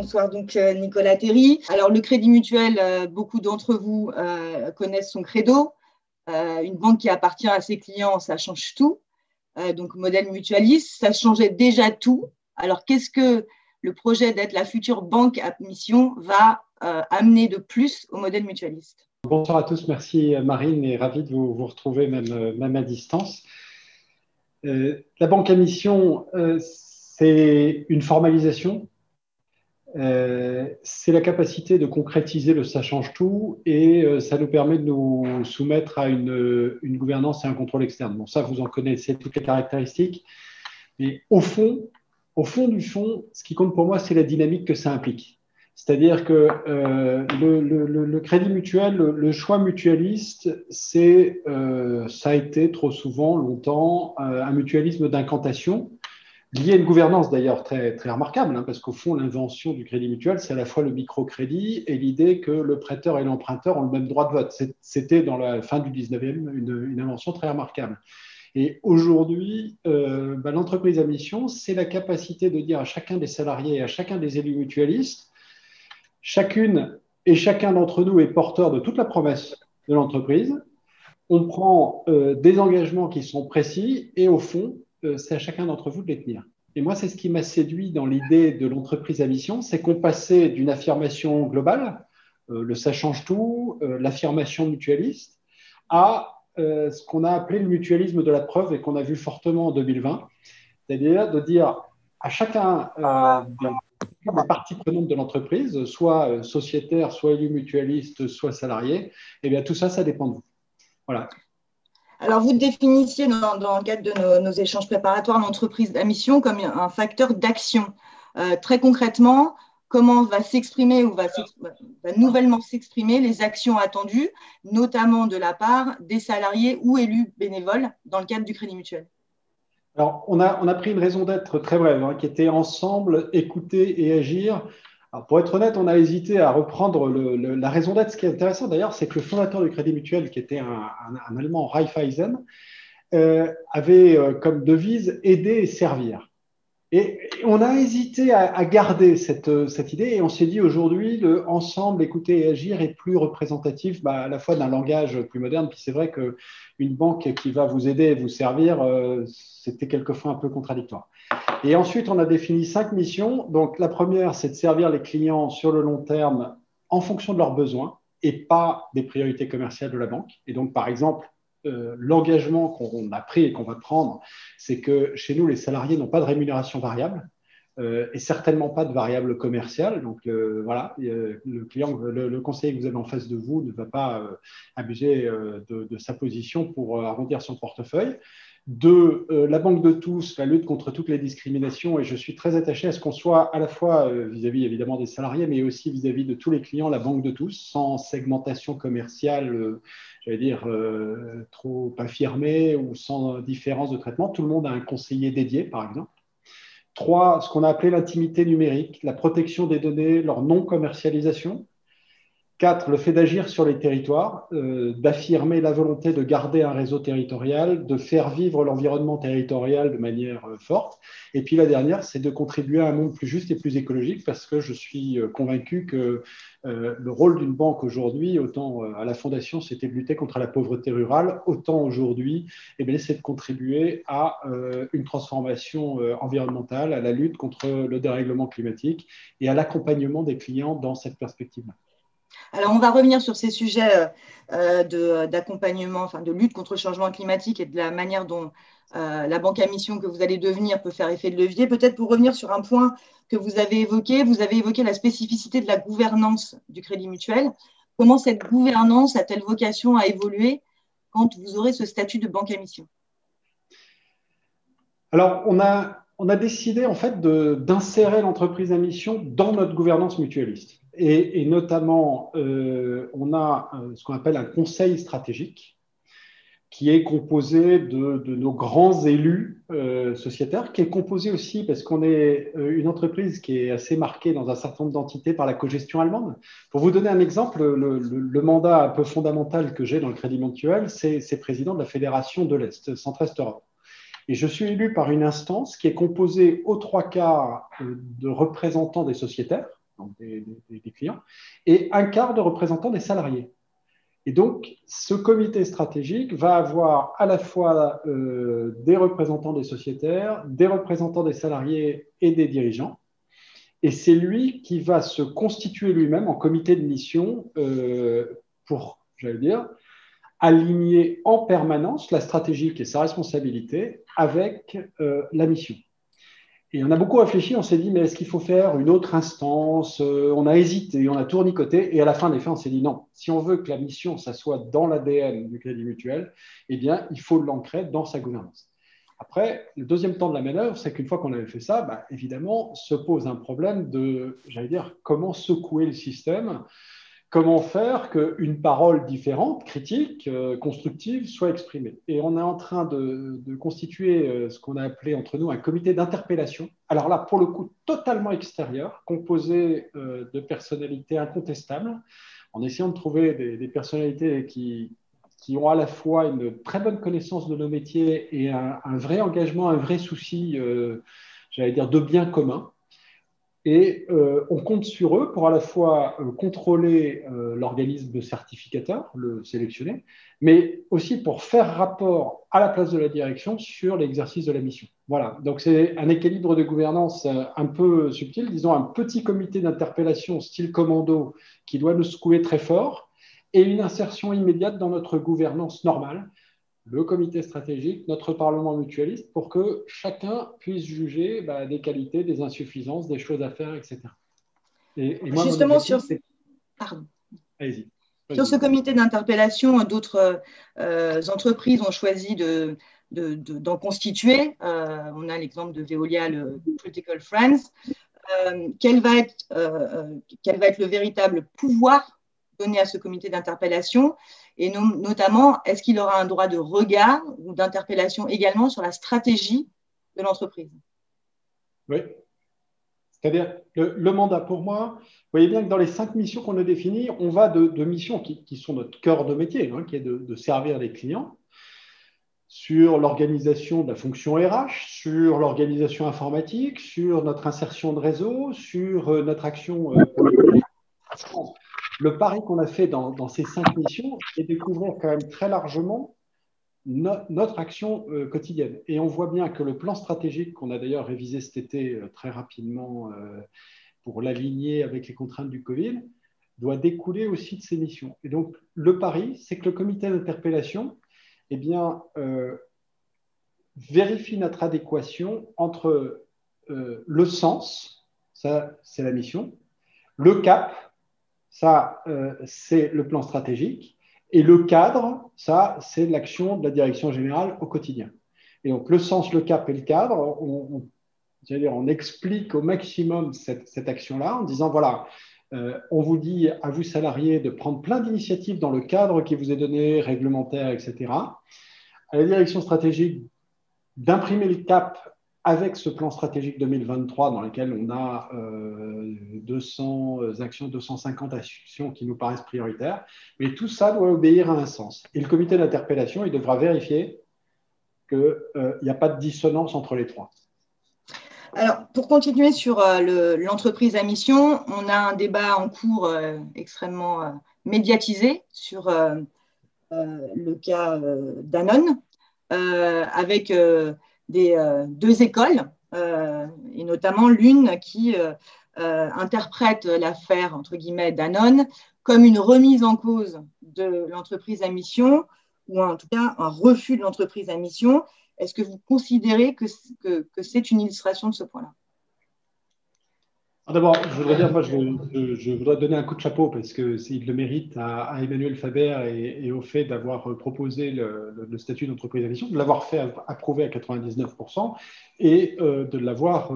bonsoir donc Nicolas Terry. Alors le Crédit Mutuel, beaucoup d'entre vous connaissent son credo. Une banque qui appartient à ses clients, ça change tout. Donc modèle mutualiste, ça changeait déjà tout. Alors qu'est-ce que le projet d'être la future banque à mission va amener de plus au modèle mutualiste? Bonsoir à tous, merci Marine et ravi de vous retrouver même à distance. La banque à mission, c'est une formalisation, c'est la capacité de concrétiser le ça change tout et ça nous permet de nous soumettre à une gouvernance et un contrôle externe. Bon, ça, vous en connaissez toutes les caractéristiques, mais au fond du fond, ce qui compte pour moi, c'est la dynamique que ça implique. C'est-à-dire que le crédit mutuel, le choix mutualiste, ça a été trop souvent, longtemps, un mutualisme d'incantation, lié à une gouvernance d'ailleurs très, très remarquable, hein, parce qu'au fond, l'invention du crédit mutuel, c'est à la fois le microcrédit et l'idée que le prêteur et l'emprunteur ont le même droit de vote. C'était dans la fin du 19e une invention très remarquable. Et aujourd'hui, l'entreprise à mission, c'est la capacité de dire à chacun des salariés et à chacun des élus mutualistes, chacune et chacun d'entre nous est porteur de toute la promesse de l'entreprise. On prend des engagements qui sont précis et au fond, c'est à chacun d'entre vous de les tenir. Et moi, c'est ce qui m'a séduit dans l'idée de l'entreprise à mission, c'est qu'on passait d'une affirmation globale, le ça change tout, l'affirmation mutualiste, à ce qu'on a appelé le mutualisme de la preuve et qu'on a vu fortement en 2020, c'est-à-dire de dire à chacun des parties prenantes de l'entreprise, soit sociétaire, soit élu mutualiste, soit salarié, eh bien tout ça, ça dépend de vous. Voilà. Alors, vous définissiez dans le cadre de nos échanges préparatoires l'entreprise à mission comme un facteur d'action. Très concrètement, comment va s'exprimer ou va nouvellement s'exprimer les actions attendues, notamment de la part des salariés ou élus bénévoles dans le cadre du Crédit Mutuel? Alors, on a pris une raison d'être très brève, hein, qui était ensemble, écouter et agir. Alors, pour être honnête, on a hésité à reprendre la raison d'être. Ce qui est intéressant d'ailleurs, c'est que le fondateur du Crédit Mutuel, qui était un Allemand, Raiffeisen, avait comme devise aider et servir. Et on a hésité à garder cette idée et on s'est dit aujourd'hui, le ensemble, écouter et agir est plus représentatif à la fois d'un langage plus moderne. Puis c'est vrai qu'une banque qui va vous aider et vous servir, c'était quelquefois un peu contradictoire. Et ensuite, on a défini 5 missions. Donc la première, c'est de servir les clients sur le long terme en fonction de leurs besoins et pas des priorités commerciales de la banque. Et donc, par exemple, l'engagement qu'on a pris et qu'on va prendre, c'est que chez nous, les salariés n'ont pas de rémunération variable et certainement pas de variable commerciale. Donc, voilà, le client, le conseiller que vous avez en face de vous ne va pas abuser de sa position pour arrondir son portefeuille. Deux, la banque de tous, la lutte contre toutes les discriminations, et je suis très attaché à ce qu'on soit à la fois vis-à-vis évidemment des salariés, mais aussi vis-à-vis de tous les clients, la banque de tous, sans segmentation commerciale, j'allais dire, trop affirmée ou sans différence de traitement. Tout le monde a un conseiller dédié, par exemple. Trois, ce qu'on a appelé l'intimité numérique, la protection des données, leur non-commercialisation. 4, le fait d'agir sur les territoires, d'affirmer la volonté de garder un réseau territorial, de faire vivre l'environnement territorial de manière forte. Et puis la dernière, c'est de contribuer à un monde plus juste et plus écologique parce que je suis convaincu que le rôle d'une banque aujourd'hui, autant à la Fondation, c'était de lutter contre la pauvreté rurale, autant aujourd'hui, c'est de contribuer à une transformation environnementale, à la lutte contre le dérèglement climatique et à l'accompagnement des clients dans cette perspective-là. Alors, on va revenir sur ces sujets d'accompagnement, enfin de lutte contre le changement climatique et de la manière dont la banque à mission que vous allez devenir peut faire effet de levier. Peut-être pour revenir sur un point que vous avez évoqué la spécificité de la gouvernance du Crédit Mutuel. Comment cette gouvernance a-t-elle vocation à évoluer quand vous aurez ce statut de banque à mission? Alors, on a décidé en fait d'insérer l'entreprise à mission dans notre gouvernance mutualiste. Et notamment, on a ce qu'on appelle un conseil stratégique qui est composé de nos grands élus sociétaires, qui est composé aussi parce qu'on est une entreprise qui est assez marquée dans un certain nombre d'entités par la cogestion allemande. Pour vous donner un exemple, le mandat un peu fondamental que j'ai dans le Crédit Mutuel, c'est président de la Fédération de l'Est, Centre-Est Europe. Et je suis élu par une instance qui est composée aux 3 quarts de représentants des sociétaires, donc des clients, et un quart de représentants des salariés. Et donc, ce comité stratégique va avoir à la fois des représentants des sociétaires, des représentants des salariés et des dirigeants. Et c'est lui qui va se constituer lui-même en comité de mission pour, j'allais dire, aligner en permanence la stratégie qui est sa responsabilité avec la mission. Et on a beaucoup réfléchi, on s'est dit, mais est-ce qu'il faut faire une autre instance? On a hésité, on a tournicoté, et à la fin des faits, on s'est dit non. Si on veut que la mission, ça soit dans l'ADN du Crédit Mutuel, eh bien, il faut l'ancrer dans sa gouvernance. Après, le deuxième temps de la manœuvre, c'est qu'une fois qu'on avait fait ça, bah, évidemment, se pose un problème de, j'allais dire, comment secouer le système. Comment faire qu'une parole différente, critique, constructive, soit exprimée. Et on est en train de constituer ce qu'on a appelé entre nous un comité d'interpellation. Alors là, pour le coup, totalement extérieur, composé de personnalités incontestables, en essayant de trouver des personnalités qui ont à la fois une très bonne connaissance de nos métiers et un vrai engagement, un vrai souci, j'allais dire, de bien commun. Et on compte sur eux pour à la fois contrôler l'organisme certificateur, le sélectionné, mais aussi pour faire rapport à la place de la direction sur l'exercice de la mission. Voilà, donc c'est un équilibre de gouvernance un peu subtil, disons un petit comité d'interpellation style commando qui doit nous secouer très fort et une insertion immédiate dans notre gouvernance normale, le comité stratégique, notre Parlement mutualiste, pour que chacun puisse juger des qualités, des insuffisances, des choses à faire, etc. Et moi, mon Justement, objectif, c'est… Pardon. Allez-y. Sur ce comité d'interpellation, d'autres entreprises ont choisi d'en constituer. On a l'exemple de Veolia, le Critical Friends. Quel va être le véritable pouvoir donné à ce comité d'interpellation et notamment, est-ce qu'il aura un droit de regard ou d'interpellation également sur la stratégie de l'entreprise? Oui. C'est-à-dire, le mandat pour moi, vous voyez bien que dans les 5 missions qu'on a définies, on va de missions qui sont notre cœur de métier, qui est de servir les clients, sur l'organisation de la fonction RH, sur l'organisation informatique, sur notre insertion de réseau, sur notre action politique. Le pari qu'on a fait dans ces 5 missions est de couvrir quand même très largement notre action quotidienne. Et on voit bien que le plan stratégique qu'on a d'ailleurs révisé cet été très rapidement pour l'aligner avec les contraintes du Covid, doit découler aussi de ces missions. Et donc, le pari, c'est que le comité d'interpellation vérifie notre adéquation entre le sens, ça c'est la mission, le cap, ça c'est le plan stratégique, et le cadre, ça c'est l'action de la direction générale au quotidien. Et donc le sens, le cap et le cadre, on explique au maximum cette action-là en disant voilà, on vous dit à vous salariés de prendre plein d'initiatives dans le cadre qui vous est donné, réglementaire, etc. À la direction stratégique d'imprimer le cap avec ce plan stratégique 2023 dans lequel on a 200 actions, 250 actions qui nous paraissent prioritaires. Mais tout ça doit obéir à un sens. Et le comité d'interpellation, il devra vérifier qu'il n'y a pas de dissonance entre les trois. Alors, pour continuer sur l'entreprise à mission, on a un débat en cours extrêmement médiatisé sur le cas Danone, avec deux écoles, et notamment l'une qui interprète l'affaire, entre guillemets, Danone comme une remise en cause de l'entreprise à mission, ou en tout cas un refus de l'entreprise à mission. Est-ce que vous considérez que c'est une illustration de ce point-là? D'abord, je voudrais dire, moi, je voudrais donner un coup de chapeau parce qu'il le mérite à Emmanuel Faber et au fait d'avoir proposé le statut d'entreprise à mission, de l'avoir fait approuver à 99% et de l'avoir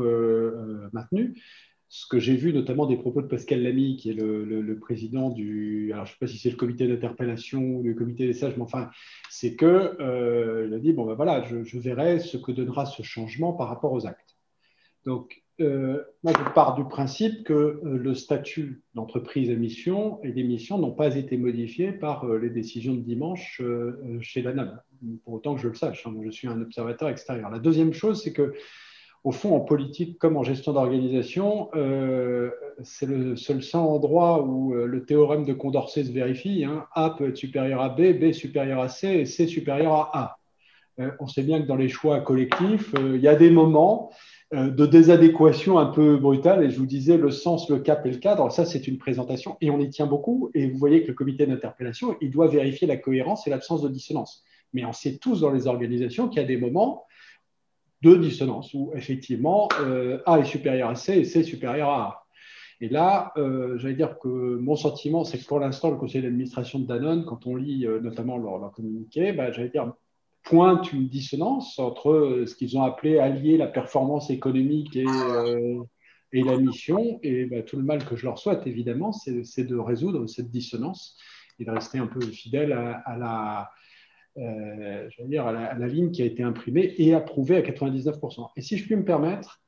maintenu. Ce que j'ai vu notamment des propos de Pascal Lamy, qui est le président du… Alors, je ne sais pas si c'est le comité d'interpellation ou le comité des sages, mais enfin, c'est qu'il a dit, bon, ben voilà, je verrai ce que donnera ce changement par rapport aux actes. Donc, moi, je pars du principe que le statut d'entreprise à mission et des missions n'ont pas été modifiés par les décisions de dimanche chez Danone, pour autant que je le sache. Hein, je suis un observateur extérieur. La deuxième chose, c'est que au fond, en politique comme en gestion d'organisation, c'est le seul endroit où le théorème de Condorcet se vérifie, hein. A peut être supérieur à B, B supérieur à C et C supérieur à A. On sait bien que dans les choix collectifs, il y a des moments de désadéquation un peu brutale. Et je vous disais, le sens, le cap et le cadre, ça, c'est une présentation et on y tient beaucoup. Et vous voyez que le comité d'interpellation, il doit vérifier la cohérence et l'absence de dissonance. Mais on sait tous dans les organisations qu'il y a des moments de dissonance où, effectivement, A est supérieur à C et C est supérieur à A. Et là, j'allais dire que mon sentiment, c'est que pour l'instant, le conseil d'administration de Danone, quand on lit notamment leur communiqué, j'allais dire, pointe une dissonance entre ce qu'ils ont appelé allier la performance économique et la mission. Et tout le mal que je leur souhaite, évidemment, c'est de résoudre cette dissonance et de rester un peu fidèle à la ligne qui a été imprimée et approuvée à 99%. Et si je puis me permettre,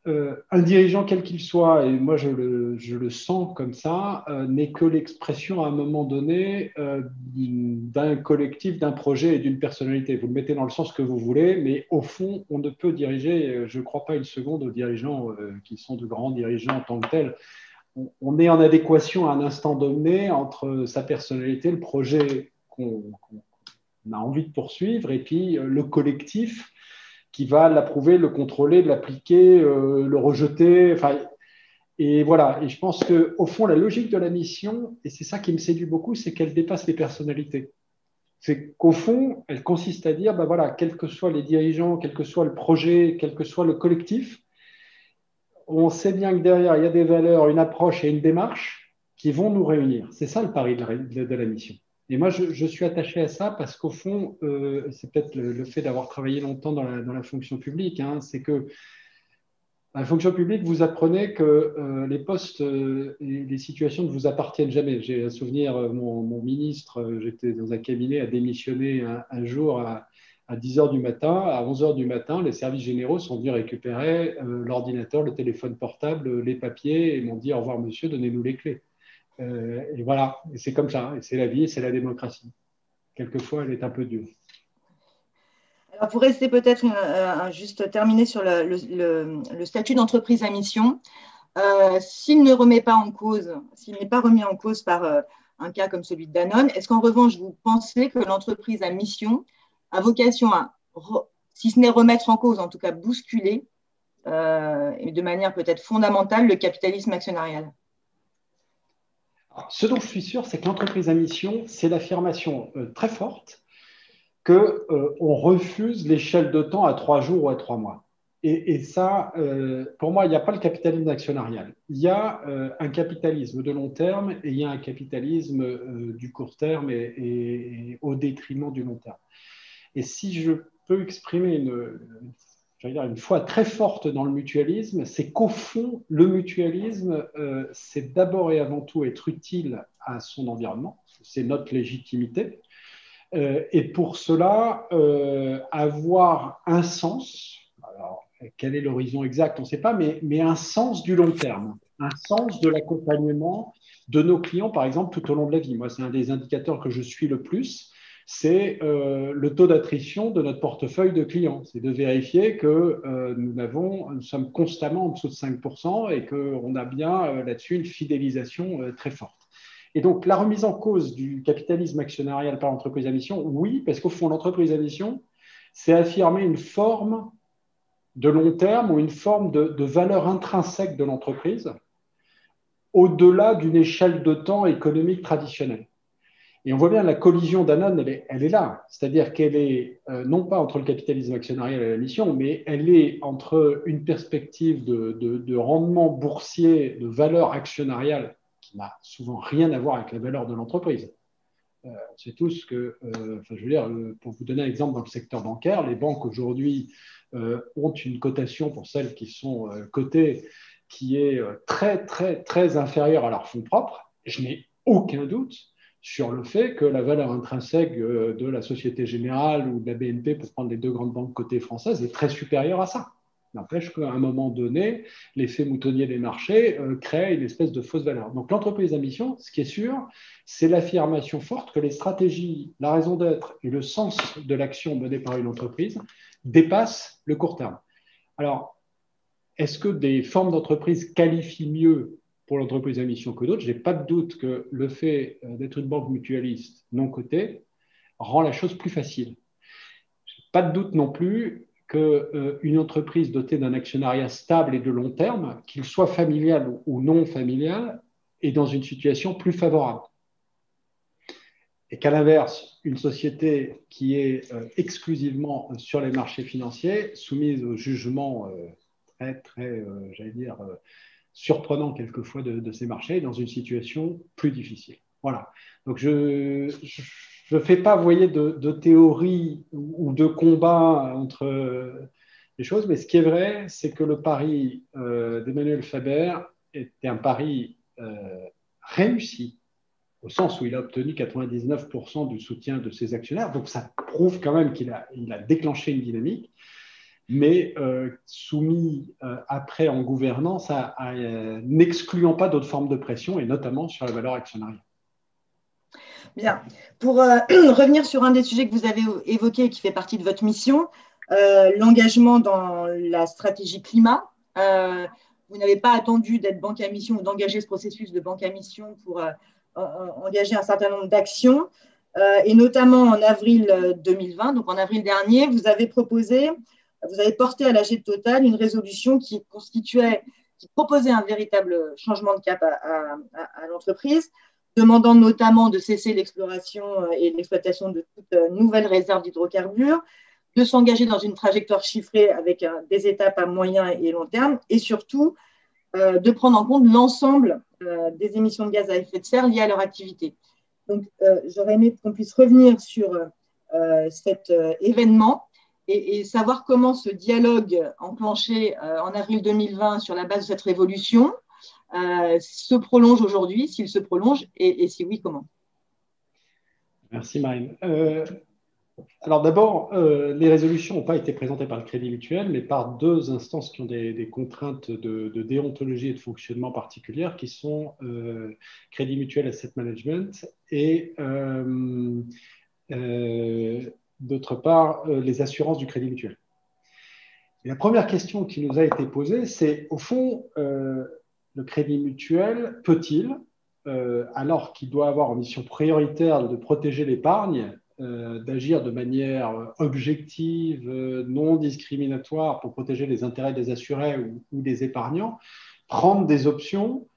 un dirigeant quel qu'il soit, et moi je le sens comme ça, n'est que l'expression à un moment donné d'un collectif, d'un projet et d'une personnalité. Vous le mettez dans le sens que vous voulez, mais au fond, on ne peut diriger, je ne crois pas une seconde aux dirigeants qui sont de grands dirigeants en tant que tels. On est en adéquation à un instant donné entre sa personnalité, le projet qu'on a envie de poursuivre, et puis le collectif qui va l'approuver, le contrôler, l'appliquer, le rejeter. Enfin, et voilà. Et je pense qu'au fond, la logique de la mission, et c'est ça qui me séduit beaucoup, c'est qu'elle dépasse les personnalités. C'est qu'au fond, elle consiste à dire, voilà, quels que soient les dirigeants, quel que soit le projet, quel que soit le collectif, on sait bien que derrière, il y a des valeurs, une approche et une démarche qui vont nous réunir. C'est ça le pari de la mission. Et moi, je suis attaché à ça parce qu'au fond, c'est peut-être le fait d'avoir travaillé longtemps dans la fonction publique, hein, c'est que dans la fonction publique, vous apprenez que les postes et les situations ne vous appartiennent jamais. J'ai un souvenir, mon ministre, j'étais dans un cabinet, a démissionné un jour à 10 heures du matin. À 11 heures du matin, les services généraux sont venus récupérer l'ordinateur, le téléphone portable, les papiers et m'ont dit au revoir monsieur, donnez-nous les clés. Et voilà, et c'est comme ça, et c'est la vie, et c'est la démocratie. Quelquefois, elle est un peu dure. Alors pour rester peut-être juste terminer sur le statut d'entreprise à mission, s'il ne remet pas en cause, s'il n'est pas remis en cause par un cas comme celui de Danone, est-ce qu'en revanche, vous pensez que l'entreprise à mission a vocation à, si ce n'est remettre en cause, en tout cas bousculer, et de manière peut-être fondamentale, le capitalisme actionnarial? Alors, ce dont je suis sûr, c'est que l'entreprise à mission, c'est l'affirmation très forte qu'on refuse l'échelle de temps à 3 jours ou à 3 mois. Et ça, pour moi, il n'y a pas le capitalisme actionnarial. Il y a un capitalisme de long terme et il y a un capitalisme du court terme et au détriment du long terme. Et si je peux exprimer une foi très forte dans le mutualisme, c'est qu'au fond, le mutualisme, c'est d'abord et avant tout être utile à son environnement, c'est notre légitimité. Et pour cela, avoir un sens, alors quel est l'horizon exact, on ne sait pas, mais un sens du long terme, un sens de l'accompagnement de nos clients, par exemple, tout au long de la vie. Moi, c'est un des indicateurs que je suis le plus, c'est le taux d'attrition de notre portefeuille de clients. C'est de vérifier que nous sommes constamment en dessous de 5% et qu'on a bien là-dessus une fidélisation très forte. Et donc, la remise en cause du capitalisme actionnarial par l'entreprise à mission, oui, parce qu'au fond, l'entreprise à mission, c'est affirmer une forme de long terme ou une forme de valeur intrinsèque de l'entreprise au-delà d'une échelle de temps économique traditionnelle. Et on voit bien la collision Danone, elle est là. C'est-à-dire qu'elle est non pas entre le capitalisme actionnarial et la mission, mais elle est entre une perspective de rendement boursier, de valeur actionnariale qui n'a souvent rien à voir avec la valeur de l'entreprise. On sait tous que, je veux dire, pour vous donner un exemple dans le secteur bancaire, les banques aujourd'hui ont une cotation pour celles qui sont cotées qui est très, très, très inférieure à leur fonds propres. Je n'ai aucun doute sur le fait que la valeur intrinsèque de la Société Générale ou de la BNP, pour prendre les deux grandes banques cotées françaises, est très supérieure à ça. N'empêche qu'à un moment donné, l'effet moutonnier des marchés crée une espèce de fausse valeur. Donc l'entreprise à mission, ce qui est sûr, c'est l'affirmation forte que les stratégies, la raison d'être et le sens de l'action menée par une entreprise dépasse le court terme. Alors, est-ce que des formes d'entreprise qualifient mieux pour l'entreprise à mission que d'autres? Je n'ai pas de doute que le fait d'être une banque mutualiste non cotée rend la chose plus facile. Je n'ai pas de doute non plus qu'une entreprise dotée d'un actionnariat stable et de long terme, qu'il soit familial ou non familial, est dans une situation plus favorable. Et qu'à l'inverse, une société qui est exclusivement sur les marchés financiers, soumise au jugement j'allais dire, surprenant quelquefois de ces marchés, est dans une situation plus difficile. Voilà. Donc, je ne fais pas, vous voyez, de théorie ou de combat entre les choses, mais ce qui est vrai, c'est que le pari d'Emmanuel Faber était un pari réussi, au sens où il a obtenu 99% du soutien de ses actionnaires. Donc, ça prouve quand même qu'il a déclenché une dynamique, mais soumis après en gouvernance n'excluant pas d'autres formes de pression, et notamment sur la valeur actionnariale. Bien. Pour revenir sur un des sujets que vous avez évoqué et qui fait partie de votre mission, l'engagement dans la stratégie climat. Vous n'avez pas attendu d'être banque à mission ou d'engager ce processus de banque à mission pour engager un certain nombre d'actions. Et notamment en avril 2020, donc en avril dernier, vous avez porté à l'AG de Total une résolution qui proposait un véritable changement de cap à l'entreprise, demandant notamment de cesser l'exploration et l'exploitation de toute nouvelle réserve d'hydrocarbures, de s'engager dans une trajectoire chiffrée avec des étapes à moyen et long terme, et surtout de prendre en compte l'ensemble des émissions de gaz à effet de serre liées à leur activité. Donc, j'aurais aimé qu'on puisse revenir sur cet événement et savoir comment ce dialogue enclenché en avril 2020 sur la base de cette révolution se prolonge aujourd'hui, s'il se prolonge, et si oui, comment? Merci Marine. Alors d'abord, les résolutions n'ont pas été présentées par le Crédit Mutuel, mais par deux instances qui ont des contraintes de déontologie et de fonctionnement particulières, qui sont Crédit Mutuel Asset Management et d'autre part les assurances du Crédit Mutuel. Et la première question qui nous a été posée, c'est au fond, le Crédit Mutuel peut-il, alors qu'il doit avoir en mission prioritaire de protéger l'épargne, d'agir de manière objective, non discriminatoire pour protéger les intérêts des assurés ou des épargnants, prendre des options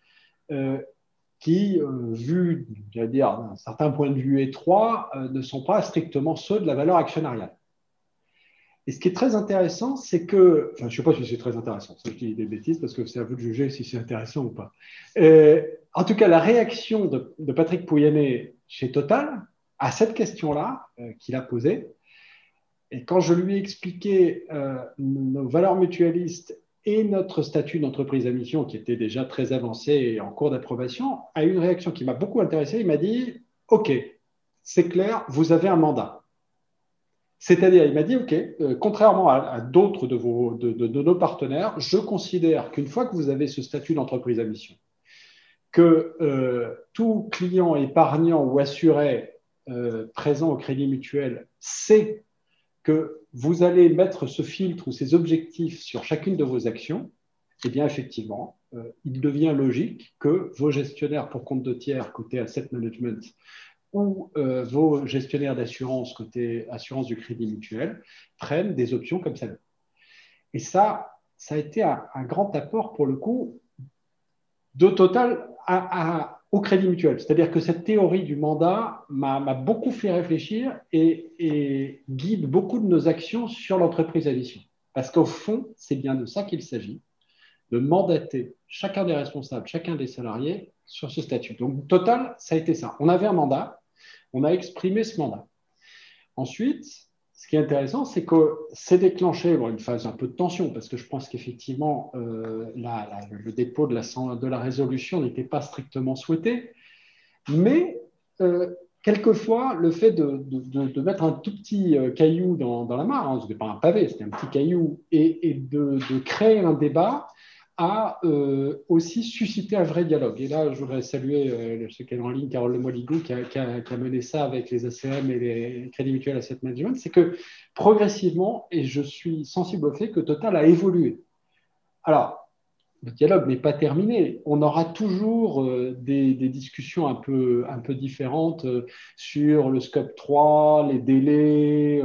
qui, vues, j'allais dire, d'un certain point de vue étroit, ne sont pas strictement ceux de la valeur actionnariale. Et ce qui est très intéressant, c'est que, enfin, je ne sais pas si c'est très intéressant, ça je dis des bêtises parce que c'est à vous de juger si c'est intéressant ou pas. En tout cas, la réaction de Patrick Pouyanné chez Total à cette question-là qu'il a posée, et quand je lui ai expliqué nos valeurs mutualistes et notre statut d'entreprise à mission qui était déjà très avancé et en cours d'approbation, a eu une réaction qui m'a beaucoup intéressé. Il m'a dit « Ok, c'est clair, vous avez un mandat ». C'est-à-dire, il m'a dit, OK, contrairement à d'autres de nos partenaires, je considère qu'une fois que vous avez ce statut d'entreprise à mission, que tout client épargnant ou assuré présent au Crédit Mutuel sait que vous allez mettre ce filtre ou ces objectifs sur chacune de vos actions, eh bien, effectivement, il devient logique que vos gestionnaires pour compte de tiers, côté asset management, ou vos gestionnaires d'assurance côté assurance du Crédit Mutuel prennent des options comme celle-là. Et ça a été un grand apport pour le coup de Total au Crédit Mutuel. C'est-à-dire que cette théorie du mandat m'a beaucoup fait réfléchir et guide beaucoup de nos actions sur l'entreprise à mission. Parce qu'au fond, c'est bien de ça qu'il s'agit, de mandater chacun des responsables, chacun des salariés sur ce statut. Donc Total, ça a été ça. On avait un mandat, on a exprimé ce mandat. Ensuite, ce qui est intéressant, c'est que c'est déclenché une phase un peu de tension, parce que je pense qu'effectivement, le dépôt de la résolution n'était pas strictement souhaité, mais quelquefois, le fait de mettre un tout petit caillou dans la mare, ce n'était pas un pavé, c'était un petit caillou, et de créer un débat, a aussi suscité un vrai dialogue. Et là, je voudrais saluer ceux qui est en ligne, Carole Lemoyne-Ligou, qui a mené ça avec les ACM et les Crédits Mutuels Asset Management. C'est que progressivement, et je suis sensible au fait que Total a évolué. Alors, le dialogue n'est pas terminé. On aura toujours des discussions un peu différentes sur le scope 3, les délais,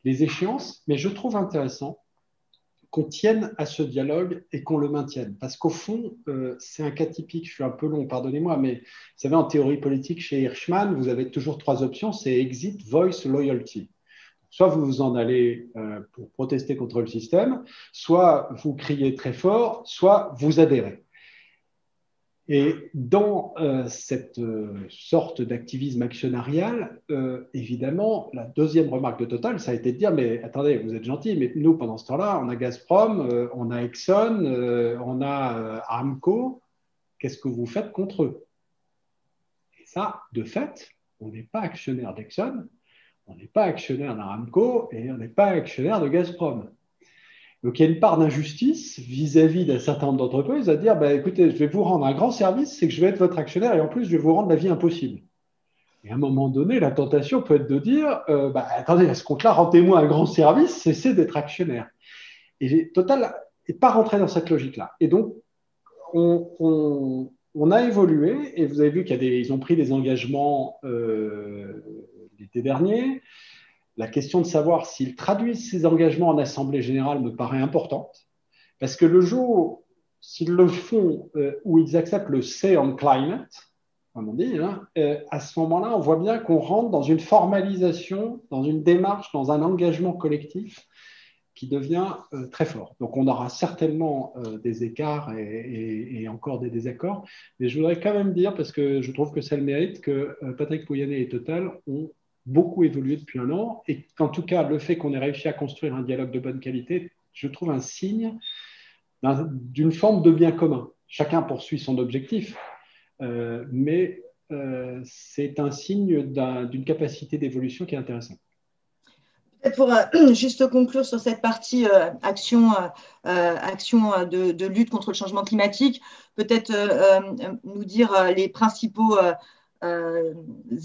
les échéances, mais je trouve intéressant qu'on tienne à ce dialogue et qu'on le maintienne. Parce qu'au fond, c'est un cas typique, je suis un peu long, pardonnez-moi, mais vous savez, en théorie politique, chez Hirschman, vous avez toujours trois options, c'est exit, voice, loyalty. Soit vous vous en allez pour protester contre le système, soit vous criez très fort, soit vous adhérez. Et dans cette sorte d'activisme actionnarial, évidemment, la deuxième remarque de Total, ça a été de dire, mais attendez, vous êtes gentil, mais nous, pendant ce temps-là, on a Gazprom, on a Exxon, on a Aramco, qu'est-ce que vous faites contre eux? Et ça, de fait, on n'est pas actionnaire d'Exxon, on n'est pas actionnaire d'Aramco et on n'est pas actionnaire de Gazprom. Donc, il y a une part d'injustice vis-à-vis d'un certain nombre d'entreprises à dire, bah, écoutez, je vais vous rendre un grand service, c'est que je vais être votre actionnaire et en plus, je vais vous rendre la vie impossible. Et à un moment donné, la tentation peut être de dire, bah, attendez, à ce compte-là, rendez-moi un grand service, cessez d'être actionnaire. Et Total n'est pas rentré dans cette logique-là. Et donc, on a évolué et vous avez vu qu'ils ont pris des engagements l'été dernier. La question de savoir s'ils traduisent ces engagements en assemblée générale me paraît importante, parce que le jour, s'ils le font, où ils acceptent le say on climate, comme on dit, hein, à ce moment-là, on voit bien qu'on rentre dans une formalisation, dans une démarche, dans un engagement collectif qui devient très fort. Donc, on aura certainement des écarts et encore des désaccords, mais je voudrais quand même dire, parce que je trouve que ça le mérite, que Patrick Pouyanné et Total ont beaucoup évolué depuis un an et qu'en tout cas, le fait qu'on ait réussi à construire un dialogue de bonne qualité, je trouve un signe d'une forme de bien commun. Chacun poursuit son objectif, mais c'est un signe d'une capacité d'évolution qui est intéressante. Pour juste conclure sur cette partie action de lutte contre le changement climatique, peut-être nous dire les principaux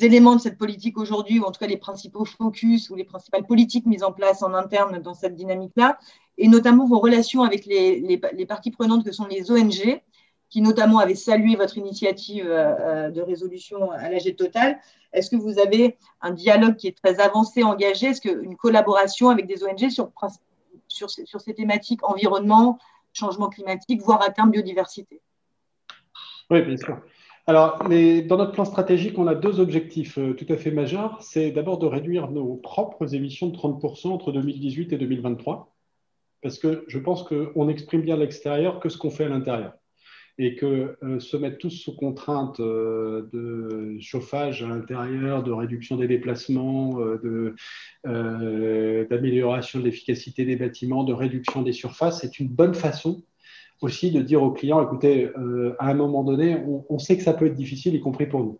éléments de cette politique aujourd'hui, ou en tout cas les principaux focus ou les principales politiques mises en place en interne dans cette dynamique-là, et notamment vos relations avec les parties prenantes que sont les ONG, qui notamment avaient salué votre initiative de résolution à l'AG Total. Est-ce que vous avez un dialogue qui est très avancé, engagé? Est-ce qu'une collaboration avec des ONG sur ces thématiques environnement, changement climatique, voire à terme biodiversité? Oui, bien sûr. Alors, dans notre plan stratégique, on a deux objectifs tout à fait majeurs. C'est d'abord de réduire nos propres émissions de 30% entre 2018 et 2023, parce que je pense qu'on exprime bien à l'extérieur que ce qu'on fait à l'intérieur. Et que se mettre tous sous contrainte de chauffage à l'intérieur, de réduction des déplacements, d'amélioration de l'efficacité des bâtiments, de réduction des surfaces, c'est une bonne façon aussi de dire aux clients, écoutez, à un moment donné, on sait que ça peut être difficile, y compris pour nous.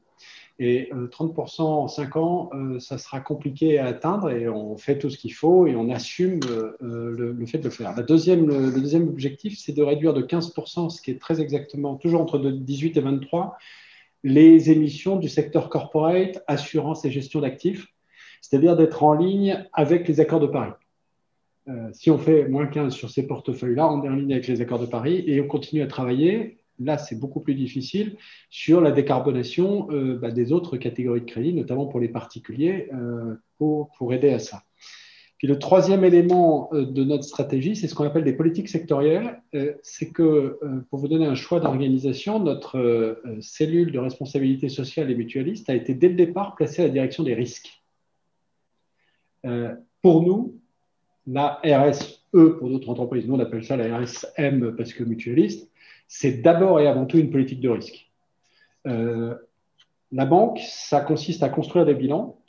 Et 30% en 5 ans, ça sera compliqué à atteindre et on fait tout ce qu'il faut et on assume le fait de le faire. Le deuxième objectif, c'est de réduire de 15%, ce qui est très exactement, toujours entre 18 et 23, les émissions du secteur corporate, assurance et gestion d'actifs, c'est-à-dire d'être en ligne avec les accords de Paris. Si on fait moins 15 sur ces portefeuilles-là, on est en ligne avec les accords de Paris et on continue à travailler. Là, c'est beaucoup plus difficile sur la décarbonation des autres catégories de crédit, notamment pour les particuliers, pour aider à ça. Puis le troisième élément de notre stratégie, c'est ce qu'on appelle des politiques sectorielles. C'est que, pour vous donner un choix d'organisation, notre cellule de responsabilité sociale et mutualiste a été dès le départ placée à la direction des risques. Pour nous, la RSE pour d'autres entreprises, nous on appelle ça la RSM parce que mutualiste, c'est d'abord et avant tout une politique de risque. La banque, ça consiste à construire des bilans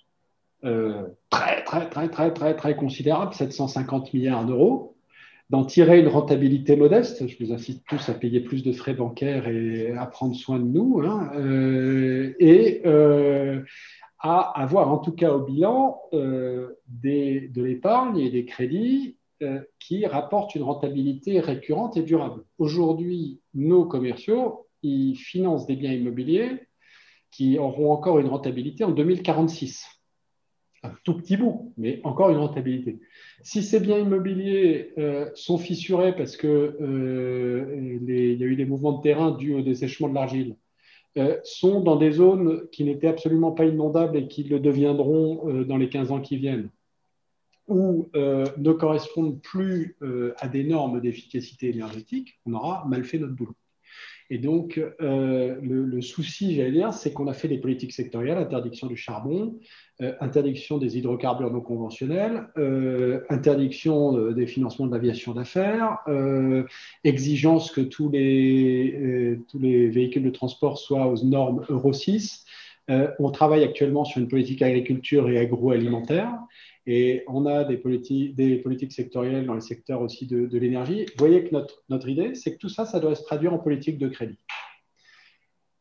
très considérables, 750 milliards d'euros, d'en tirer une rentabilité modeste. Je vous incite tous à payer plus de frais bancaires et à prendre soin de nous, hein, à avoir en tout cas au bilan de l'épargne et des crédits qui rapportent une rentabilité récurrente et durable. Aujourd'hui, nos commerciaux, ils financent des biens immobiliers qui auront encore une rentabilité en 2046. Un tout petit bout, mais encore une rentabilité. Si ces biens immobiliers sont fissurés parce qu'il y a eu des mouvements de terrain dus au dessèchement de l'argile, sont dans des zones qui n'étaient absolument pas inondables et qui le deviendront dans les 15 ans qui viennent, ou ne correspondent plus à des normes d'efficacité énergétique, on aura mal fait notre boulot. Et donc, le souci, j'allais dire, c'est qu'on a fait des politiques sectorielles, interdiction du charbon, interdiction des hydrocarbures non conventionnels, interdiction des financements de l'aviation d'affaires, exigence que tous les véhicules de transport soient aux normes Euro 6. On travaille actuellement sur une politique agriculture et agroalimentaire. Et on a des politiques sectorielles dans le secteur aussi de l'énergie. Vous voyez que notre idée, c'est que tout ça, ça doit se traduire en politique de crédit.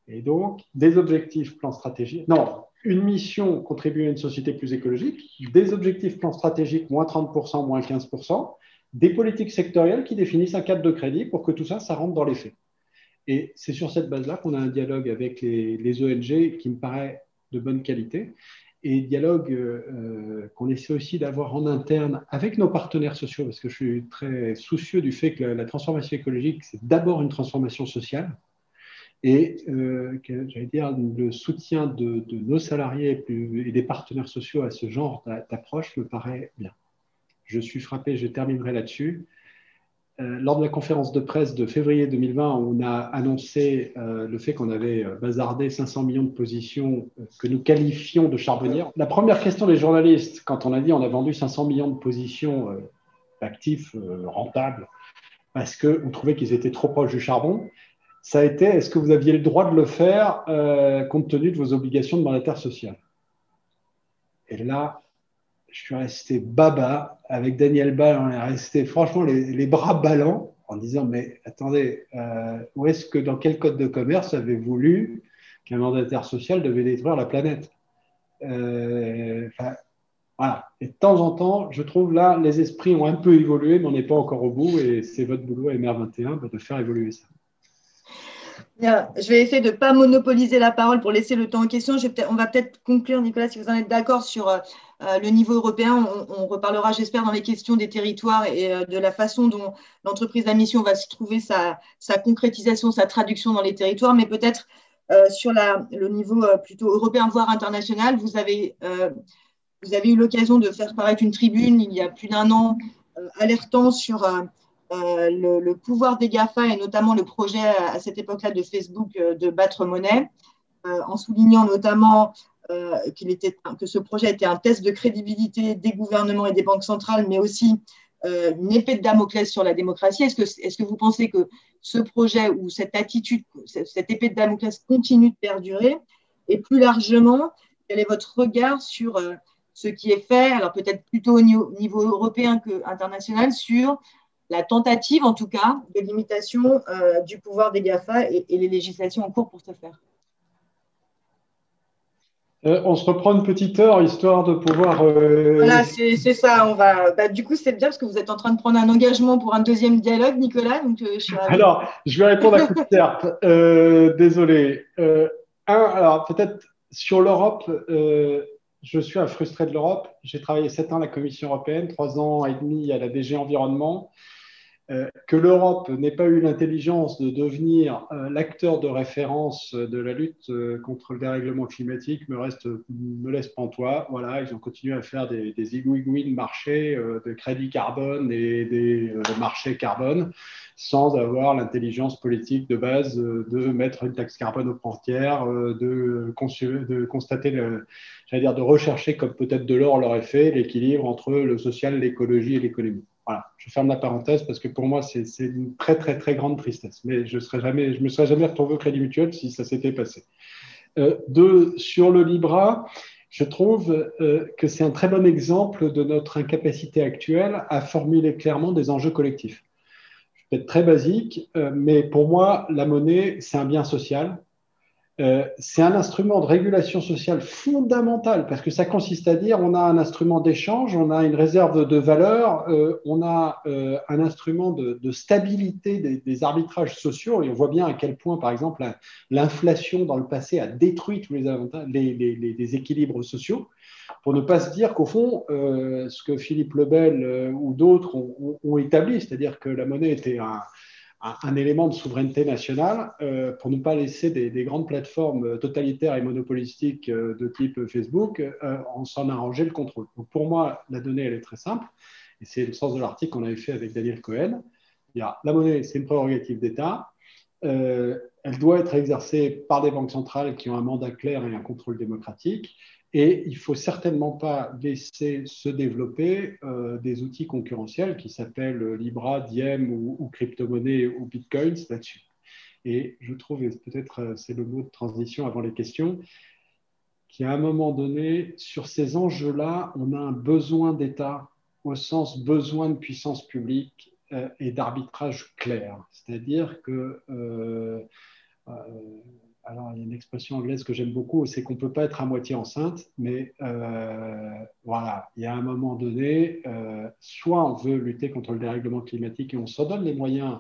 Et donc, des objectifs, plans stratégiques. Non, une mission, contribuer à une société plus écologique, des objectifs, plans stratégiques, moins 30%, moins 15%, des politiques sectorielles qui définissent un cadre de crédit pour que tout ça, ça rentre dans les faits. Et c'est sur cette base-là qu'on a un dialogue avec les ONG qui me paraît de bonne qualité. Et dialogue qu'on essaie aussi d'avoir en interne avec nos partenaires sociaux, parce que je suis très soucieux du fait que la transformation écologique, c'est d'abord une transformation sociale. Et j'allais dire, le soutien de nos salariés et des partenaires sociaux à ce genre d'approche me paraît bien. Je suis frappé, je terminerai là-dessus. Lors de la conférence de presse de février 2020, on a annoncé le fait qu'on avait bazardé 500 millions de positions que nous qualifions de charbonnières. La première question des journalistes, quand on a dit on a vendu 500 millions de positions d'actifs rentables parce qu'on trouvait qu'ils étaient trop proches du charbon, ça a été est-ce que vous aviez le droit de le faire compte tenu de vos obligations de mandataire social? Et là, je suis resté baba avec Daniel Ball, on est resté franchement les bras ballants en disant mais attendez, où est-ce que dans quel code de commerce avez-vous lu qu'un mandataire social devait détruire la planète? Voilà. Et de temps en temps, je trouve là, les esprits ont un peu évolué, mais on n'est pas encore au bout et c'est votre boulot MR21 de faire évoluer ça. Bien, je vais essayer de ne pas monopoliser la parole pour laisser le temps aux questions. On va peut-être conclure, Nicolas, si vous en êtes d'accord, sur le niveau européen. On reparlera, j'espère, dans les questions des territoires et de la façon dont l'entreprise à mission va se trouver sa concrétisation, sa traduction dans les territoires. Mais peut-être sur le niveau plutôt européen, voire international, vous avez eu l'occasion de faire paraître une tribune il y a plus d'1 an alertant sur le pouvoir des GAFA et notamment le projet à cette époque-là de Facebook de battre monnaie, en soulignant notamment que ce projet était un test de crédibilité des gouvernements et des banques centrales, mais aussi une épée de Damoclès sur la démocratie. Est-ce que vous pensez que ce projet ou cette attitude, cette épée de Damoclès continue de perdurer? Et plus largement, quel est votre regard sur ce qui est fait, alors peut-être plutôt au niveau européen qu'international, sur la tentative, en tout cas, de limitation du pouvoir des GAFA et les législations en cours pour ce faire? On se reprend une petite heure, histoire de pouvoir… Voilà, c'est ça. Du coup, c'est bien parce que vous êtes en train de prendre un engagement pour un deuxième dialogue, Nicolas. Donc, Alors, je vais répondre à coup de serpe. Désolé. Alors, peut-être sur l'Europe… je suis un frustré de l'Europe. J'ai travaillé 7 ans à la Commission européenne, 3 ans et demi à la DG Environnement. Que l'Europe n'ait pas eu l'intelligence de devenir l'acteur de référence de la lutte contre le dérèglement climatique me laisse pantois. Voilà, ils ont continué à faire des igouigouis de marché, de crédit carbone et des marchés carbone, sans avoir l'intelligence politique de base de mettre une taxe carbone aux frontières, de constater, j'allais dire, de rechercher, comme peut-être Delors l'aurait fait, l'équilibre entre le social, l'écologie et l'économie. Voilà, je ferme la parenthèse parce que pour moi, c'est une très, très, très grande tristesse. Mais je ne me serais jamais retrouvé au Crédit Mutuel si ça s'était passé. Sur le Libra, je trouve que c'est un très bon exemple de notre incapacité actuelle à formuler clairement des enjeux collectifs. Je vais être très basique, mais pour moi, la monnaie, c'est un bien social. c'est un instrument de régulation sociale fondamental parce que ça consiste à dire on a un instrument d'échange, on a une réserve de valeur, on a un instrument de stabilité des arbitrages sociaux et on voit bien à quel point, par exemple, l'inflation dans le passé a détruit tous les équilibres sociaux pour ne pas se dire qu'au fond, ce que Philippe Lebel ou d'autres ont établi, c'est-à-dire que la monnaie était un élément de souveraineté nationale pour ne pas laisser des grandes plateformes totalitaires et monopolistiques de type Facebook en s'en arranger le contrôle. Donc pour moi, la donnée, elle est très simple, et c'est le sens de l'article qu'on avait fait avec Daniel Cohen. Il y a, la monnaie, c'est une prérogative d'État. Elle doit être exercée par des banques centrales qui ont un mandat clair et un contrôle démocratique. Et il ne faut certainement pas laisser se développer des outils concurrentiels qui s'appellent Libra, Diem ou crypto-monnaie ou Bitcoin là-dessus. Et je trouve, et peut-être c'est le mot de transition avant les questions, qu'à un moment donné, sur ces enjeux-là, on a un besoin d'État au sens besoin de puissance publique et d'arbitrage clair. C'est-à-dire que alors, il y a une expression anglaise que j'aime beaucoup, c'est qu'on ne peut pas être à moitié enceinte, mais voilà, il y a un moment donné, soit on veut lutter contre le dérèglement climatique et on s'en donne les moyens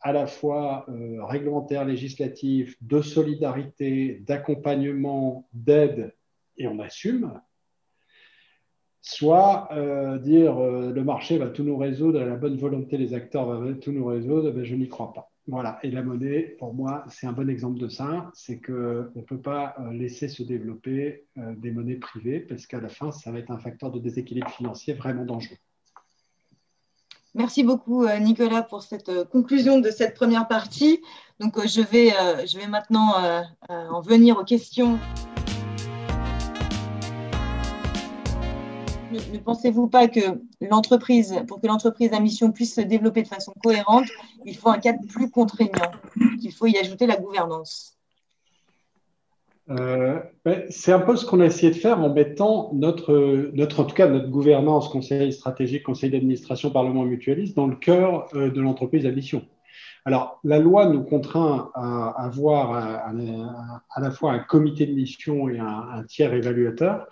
à la fois réglementaires, législatifs, de solidarité, d'accompagnement, d'aide, et on assume, soit dire le marché va tout nous résoudre, la bonne volonté des acteurs va tout nous résoudre, ben, je n'y crois pas. Voilà, et la monnaie, pour moi, c'est un bon exemple de ça, c'est qu'on ne peut pas laisser se développer des monnaies privées, parce qu'à la fin, ça va être un facteur de déséquilibre financier vraiment dangereux. Merci beaucoup, Nicolas, pour cette conclusion de cette première partie. Donc, je vais maintenant en venir aux questions. Ne pensez-vous pas que pour que l'entreprise à mission puisse se développer de façon cohérente, il faut un cadre plus contraignant, qu'il faut y ajouter la gouvernance? C'est un peu ce qu'on a essayé de faire en mettant en tout cas notre gouvernance, conseil stratégique, conseil d'administration, parlement mutualiste dans le cœur de l'entreprise à mission. Alors, la loi nous contraint à avoir à la fois un comité de mission et un tiers évaluateur.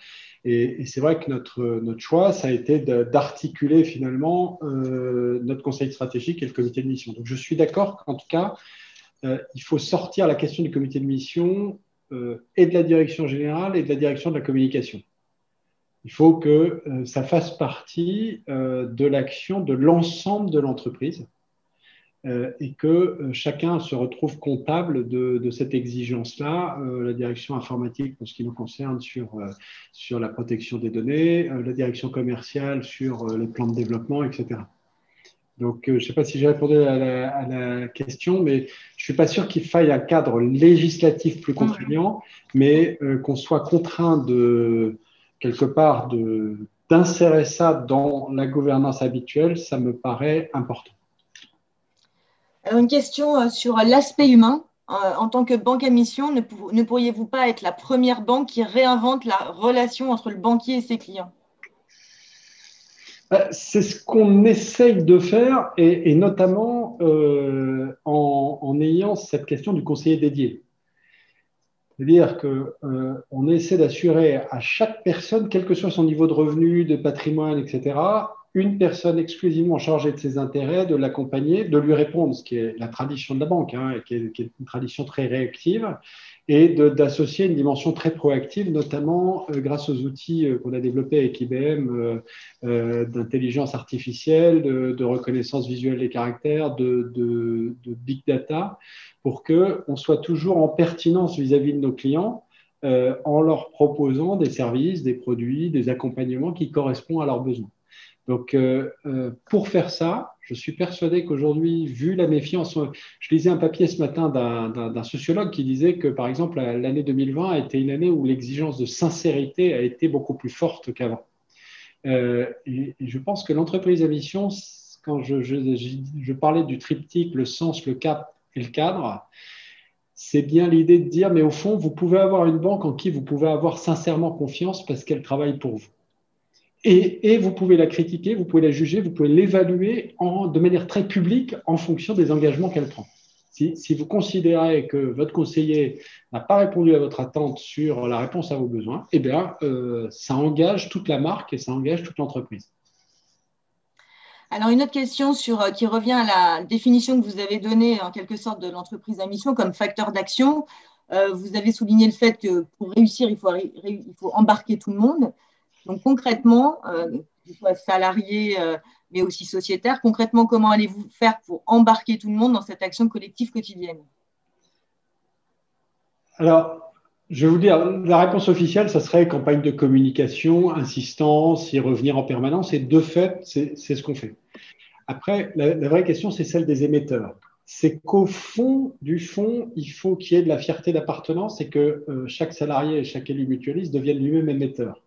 Et c'est vrai que notre choix, ça a été d'articuler finalement notre conseil stratégique et le comité de mission. Donc, je suis d'accord qu'en tout cas, il faut sortir la question du comité de mission et de la direction générale et de la direction de la communication. Il faut que ça fasse partie de l'action de l'ensemble de l'entreprise et que chacun se retrouve comptable de cette exigence-là, la direction informatique pour ce qui nous concerne sur la protection des données, la direction commerciale sur les plans de développement, etc. Donc, je ne sais pas si j'ai répondu à la question, mais je ne suis pas sûr qu'il faille un cadre législatif plus contraignant, mais qu'on soit contraint quelque part d'insérer ça dans la gouvernance habituelle, ça me paraît important. Alors, une question sur l'aspect humain. En tant que banque à mission, ne pourriez-vous pas être la première banque qui réinvente la relation entre le banquier et ses clients? C'est ce qu'on essaye de faire, et notamment en ayant cette question du conseiller dédié. C'est-à-dire qu'on essaie d'assurer à chaque personne, quel que soit son niveau de revenu, de patrimoine, etc., une personne exclusivement chargée de ses intérêts, de l'accompagner, de lui répondre, ce qui est la tradition de la banque, hein, qui est une tradition très réactive, et d'associer une dimension très proactive, notamment grâce aux outils qu'on a développés avec IBM d'intelligence artificielle, de reconnaissance visuelle des caractères, de big data, pour qu'on soit toujours en pertinence vis-à-vis de nos clients en leur proposant des services, des produits, des accompagnements qui correspondent à leurs besoins. Donc, pour faire ça, je suis persuadé qu'aujourd'hui, vu la méfiance, je lisais un papier ce matin d'un sociologue qui disait que, par exemple, l'année 2020 a été une année où l'exigence de sincérité a été beaucoup plus forte qu'avant. Et je pense que l'entreprise à mission, quand je parlais du triptyque, le sens, le cap et le cadre, c'est bien l'idée de dire, mais au fond, vous pouvez avoir une banque en qui vous pouvez avoir sincèrement confiance parce qu'elle travaille pour vous. Et vous pouvez la critiquer, vous pouvez la juger, vous pouvez l'évaluer de manière très publique en fonction des engagements qu'elle prend. Si vous considérez que votre conseiller n'a pas répondu à votre attente sur la réponse à vos besoins, eh bien, ça engage toute la marque et ça engage toute l'entreprise. Alors, une autre question qui revient à la définition que vous avez donnée en quelque sorte de l'entreprise à mission comme facteur d'action. Vous avez souligné le fait que pour réussir, il faut embarquer tout le monde. Donc, concrètement, que ce soit salarié, mais aussi sociétaire, concrètement, comment allez-vous faire pour embarquer tout le monde dans cette action collective quotidienne? Alors, je vais vous dire, la réponse officielle, ça serait campagne de communication, insistance, y revenir en permanence. Et de fait, c'est ce qu'on fait. Après, la vraie question, c'est celle des émetteurs. C'est qu'au fond du fond, il faut qu'il y ait de la fierté d'appartenance et que chaque salarié et chaque élu mutualiste devienne lui-même émetteur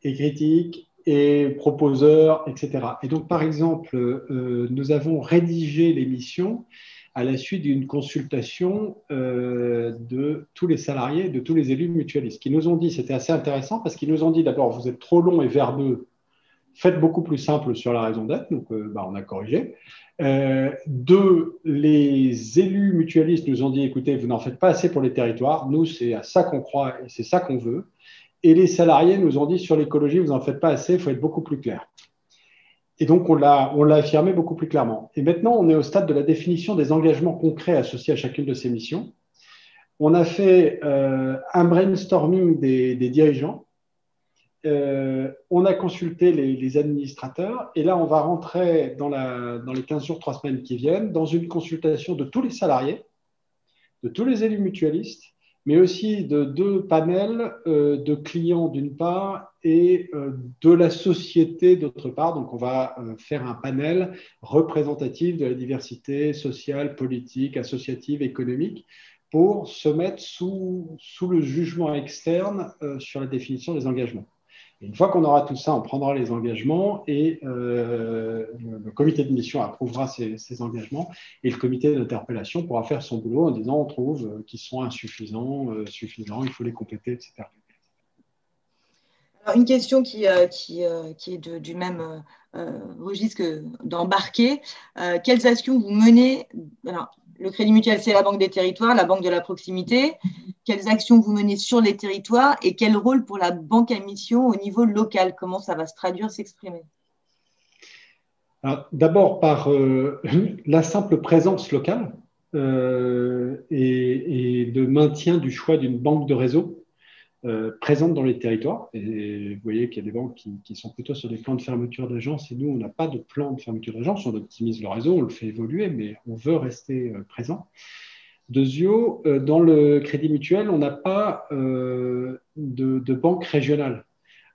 et critique et proposeur, etc. Et donc, par exemple, nous avons rédigé l'émission à la suite d'une consultation de tous les salariés, de tous les élus mutualistes, qui nous ont dit, c'était assez intéressant, parce qu'ils nous ont dit d'abord, vous êtes trop long et verbeux, faites beaucoup plus simple sur la raison d'être, donc on a corrigé. Deux, les élus mutualistes nous ont dit, écoutez, vous n'en faites pas assez pour les territoires, nous, c'est à ça qu'on croit et c'est ça qu'on veut. Et les salariés nous ont dit, sur l'écologie, vous n'en faites pas assez, il faut être beaucoup plus clair. Et donc, on l'a affirmé beaucoup plus clairement. Et maintenant, on est au stade de la définition des engagements concrets associés à chacune de ces missions. On a fait un brainstorming des dirigeants. On a consulté les administrateurs. Et là, on va rentrer dans les 15 jours, 3 semaines qui viennent, dans une consultation de tous les salariés, de tous les élus mutualistes, mais aussi de 2 panels de clients d'une part et de la société d'autre part. Donc, on va faire un panel représentatif de la diversité sociale, politique, associative, économique, pour se mettre sous le jugement externe sur la définition des engagements. Et une fois qu'on aura tout ça, on prendra les engagements et le comité de mission approuvera ces engagements et le comité d'interpellation pourra faire son boulot en disant on trouve qu'ils sont insuffisants, suffisants, il faut les compléter, etc. Alors, une question qui est du même registre que d'embarquer. Quelles actions vous menez? Alors, le Crédit Mutuel, c'est la banque des territoires, la banque de la proximité. Quelles actions vous menez sur les territoires et quel rôle pour la banque à mission au niveau local? Comment ça va se traduire, s'exprimer? D'abord par la simple présence locale et de maintien du choix d'une banque de réseau présente dans les territoires. Et vous voyez qu'il y a des banques qui sont plutôt sur des plans de fermeture d'agence et nous, on n'a pas de plan de fermeture d'agence. On optimise le réseau, on le fait évoluer, mais on veut rester présent. Deuxièmement, dans le Crédit Mutuel, on n'a pas de banque régionale.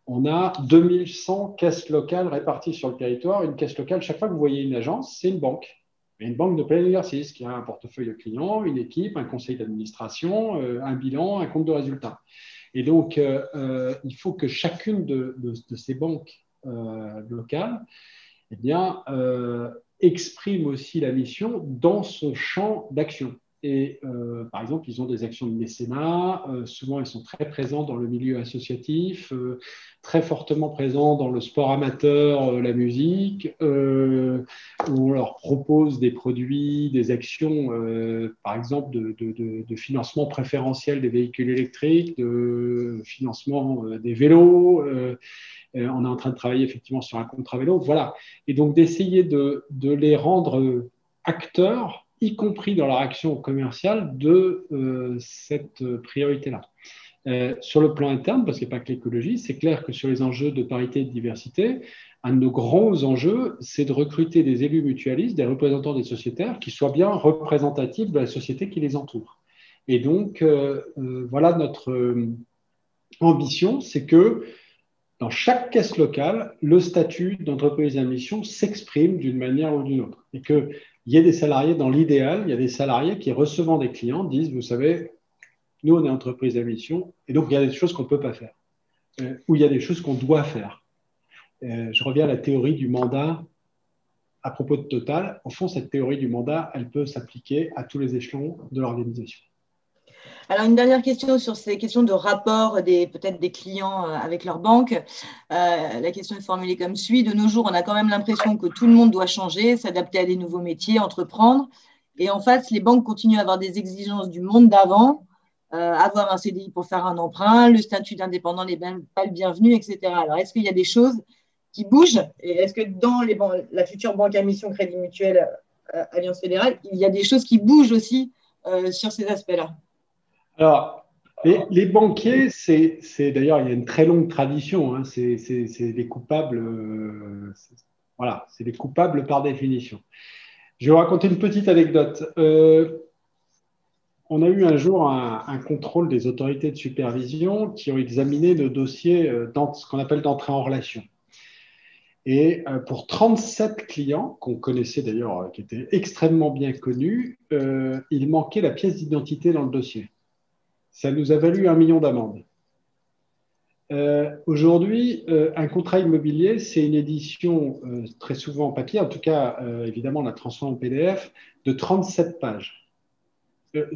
On a 2100 caisses locales réparties sur le territoire. Une caisse locale, chaque fois que vous voyez une agence, c'est une banque. Et une banque de plein exercice qui a un portefeuille de clients, une équipe, un conseil d'administration, un bilan, un compte de résultat. Et donc, il faut que chacune de ces banques locales eh bien, exprime aussi la mission dans son champ d'action. Et par exemple, ils ont des actions de mécénat, souvent ils sont très présents dans le milieu associatif, très fortement présents dans le sport amateur, la musique, où on leur propose des produits, des actions, par exemple de financement préférentiel des véhicules électriques, de financement des vélos. On est en train de travailler effectivement sur un contrat vélo. Voilà. Et donc d'essayer de les rendre acteurs, y compris dans leur action commerciale, de cette priorité-là. Sur le plan interne, parce qu'il n'y a pas que l'écologie, c'est clair que sur les enjeux de parité et de diversité, un de nos grands enjeux, c'est de recruter des élus mutualistes, des représentants des sociétaires qui soient bien représentatifs de la société qui les entoure. Et donc, voilà notre ambition, c'est que dans chaque caisse locale, le statut d'entreprise à mission s'exprime d'une manière ou d'une autre. Et qu'il y ait des salariés, dans l'idéal, il y a des salariés qui, recevant des clients, disent, vous savez, nous, on est entreprise à mission, et donc il y a des choses qu'on ne peut pas faire, ou il y a des choses qu'on doit faire. Je reviens à la théorie du mandat à propos de Total. Au fond, cette théorie du mandat, elle peut s'appliquer à tous les échelons de l'organisation. Alors, une dernière question sur ces questions de rapport peut-être des clients avec leur banque. La question est formulée comme suit. De nos jours, on a quand même l'impression que tout le monde doit changer, s'adapter à des nouveaux métiers, entreprendre. Et en face, les banques continuent à avoir des exigences du monde d'avant, avoir un CDI pour faire un emprunt, le statut d'indépendant n'est pas le bienvenu, etc. Alors, est-ce qu'il y a des choses qui bougent? Et est-ce que dans la future banque à mission Crédit Mutuel Alliance Fédérale, il y a des choses qui bougent aussi sur ces aspects-là? Alors, les banquiers, c'est d'ailleurs, il y a une très longue tradition, hein, c'est des coupables, voilà, c'est des coupables par définition. Je vais vous raconter une petite anecdote. On a eu un jour un contrôle des autorités de supervision qui ont examiné le dossier ce qu'on appelle d'entrée en relation. Et pour 37 clients, qu'on connaissait d'ailleurs, qui étaient extrêmement bien connus, il manquait la pièce d'identité dans le dossier. Ça nous a valu 1 million d'amendes. Aujourd'hui, un contrat immobilier, c'est une édition très souvent en papier, en tout cas, évidemment, on la transforme en PDF, de 37 pages.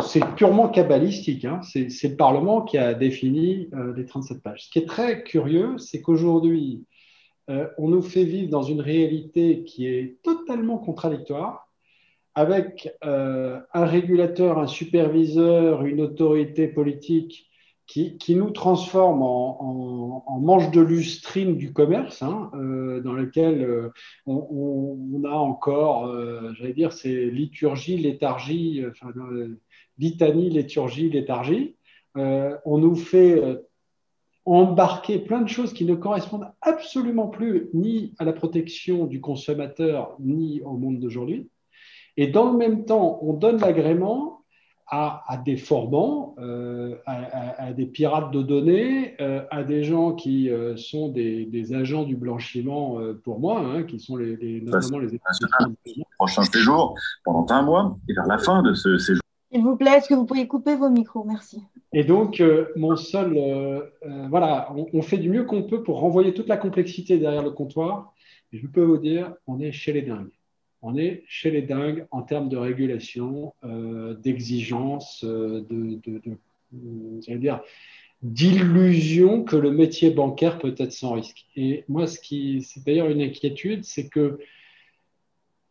C'est purement cabalistique, hein. C'est le Parlement qui a défini les 37 pages. Ce qui est très curieux, c'est qu'aujourd'hui, on nous fait vivre dans une réalité qui est totalement contradictoire, avec un régulateur, un superviseur, une autorité politique qui nous transforme en manche de lustrine du commerce, hein, dans lequel on a encore, j'allais dire, c'est liturgie, léthargie, enfin, litanie, liturgie, léthargie. On nous fait embarquer plein de choses qui ne correspondent absolument plus ni à la protection du consommateur, ni au monde d'aujourd'hui. Et dans le même temps, on donne l'agrément à des formants, à des pirates de données, à des gens qui sont des agents du blanchiment pour moi, hein, qui sont notamment les établissements de paiement. Prochain séjour pendant 1 mois et vers la fin de ce séjour. S'il vous plaît, est-ce que vous pourriez couper vos micros? Merci. Et donc, voilà, on fait du mieux qu'on peut pour renvoyer toute la complexité derrière le comptoir. Et je peux vous dire, on est chez les dingues. On est chez les dingues en termes de régulation, d'exigence, j'allais dire, d'illusion que le métier bancaire peut être sans risque. Et moi, c'est d'ailleurs une inquiétude, c'est que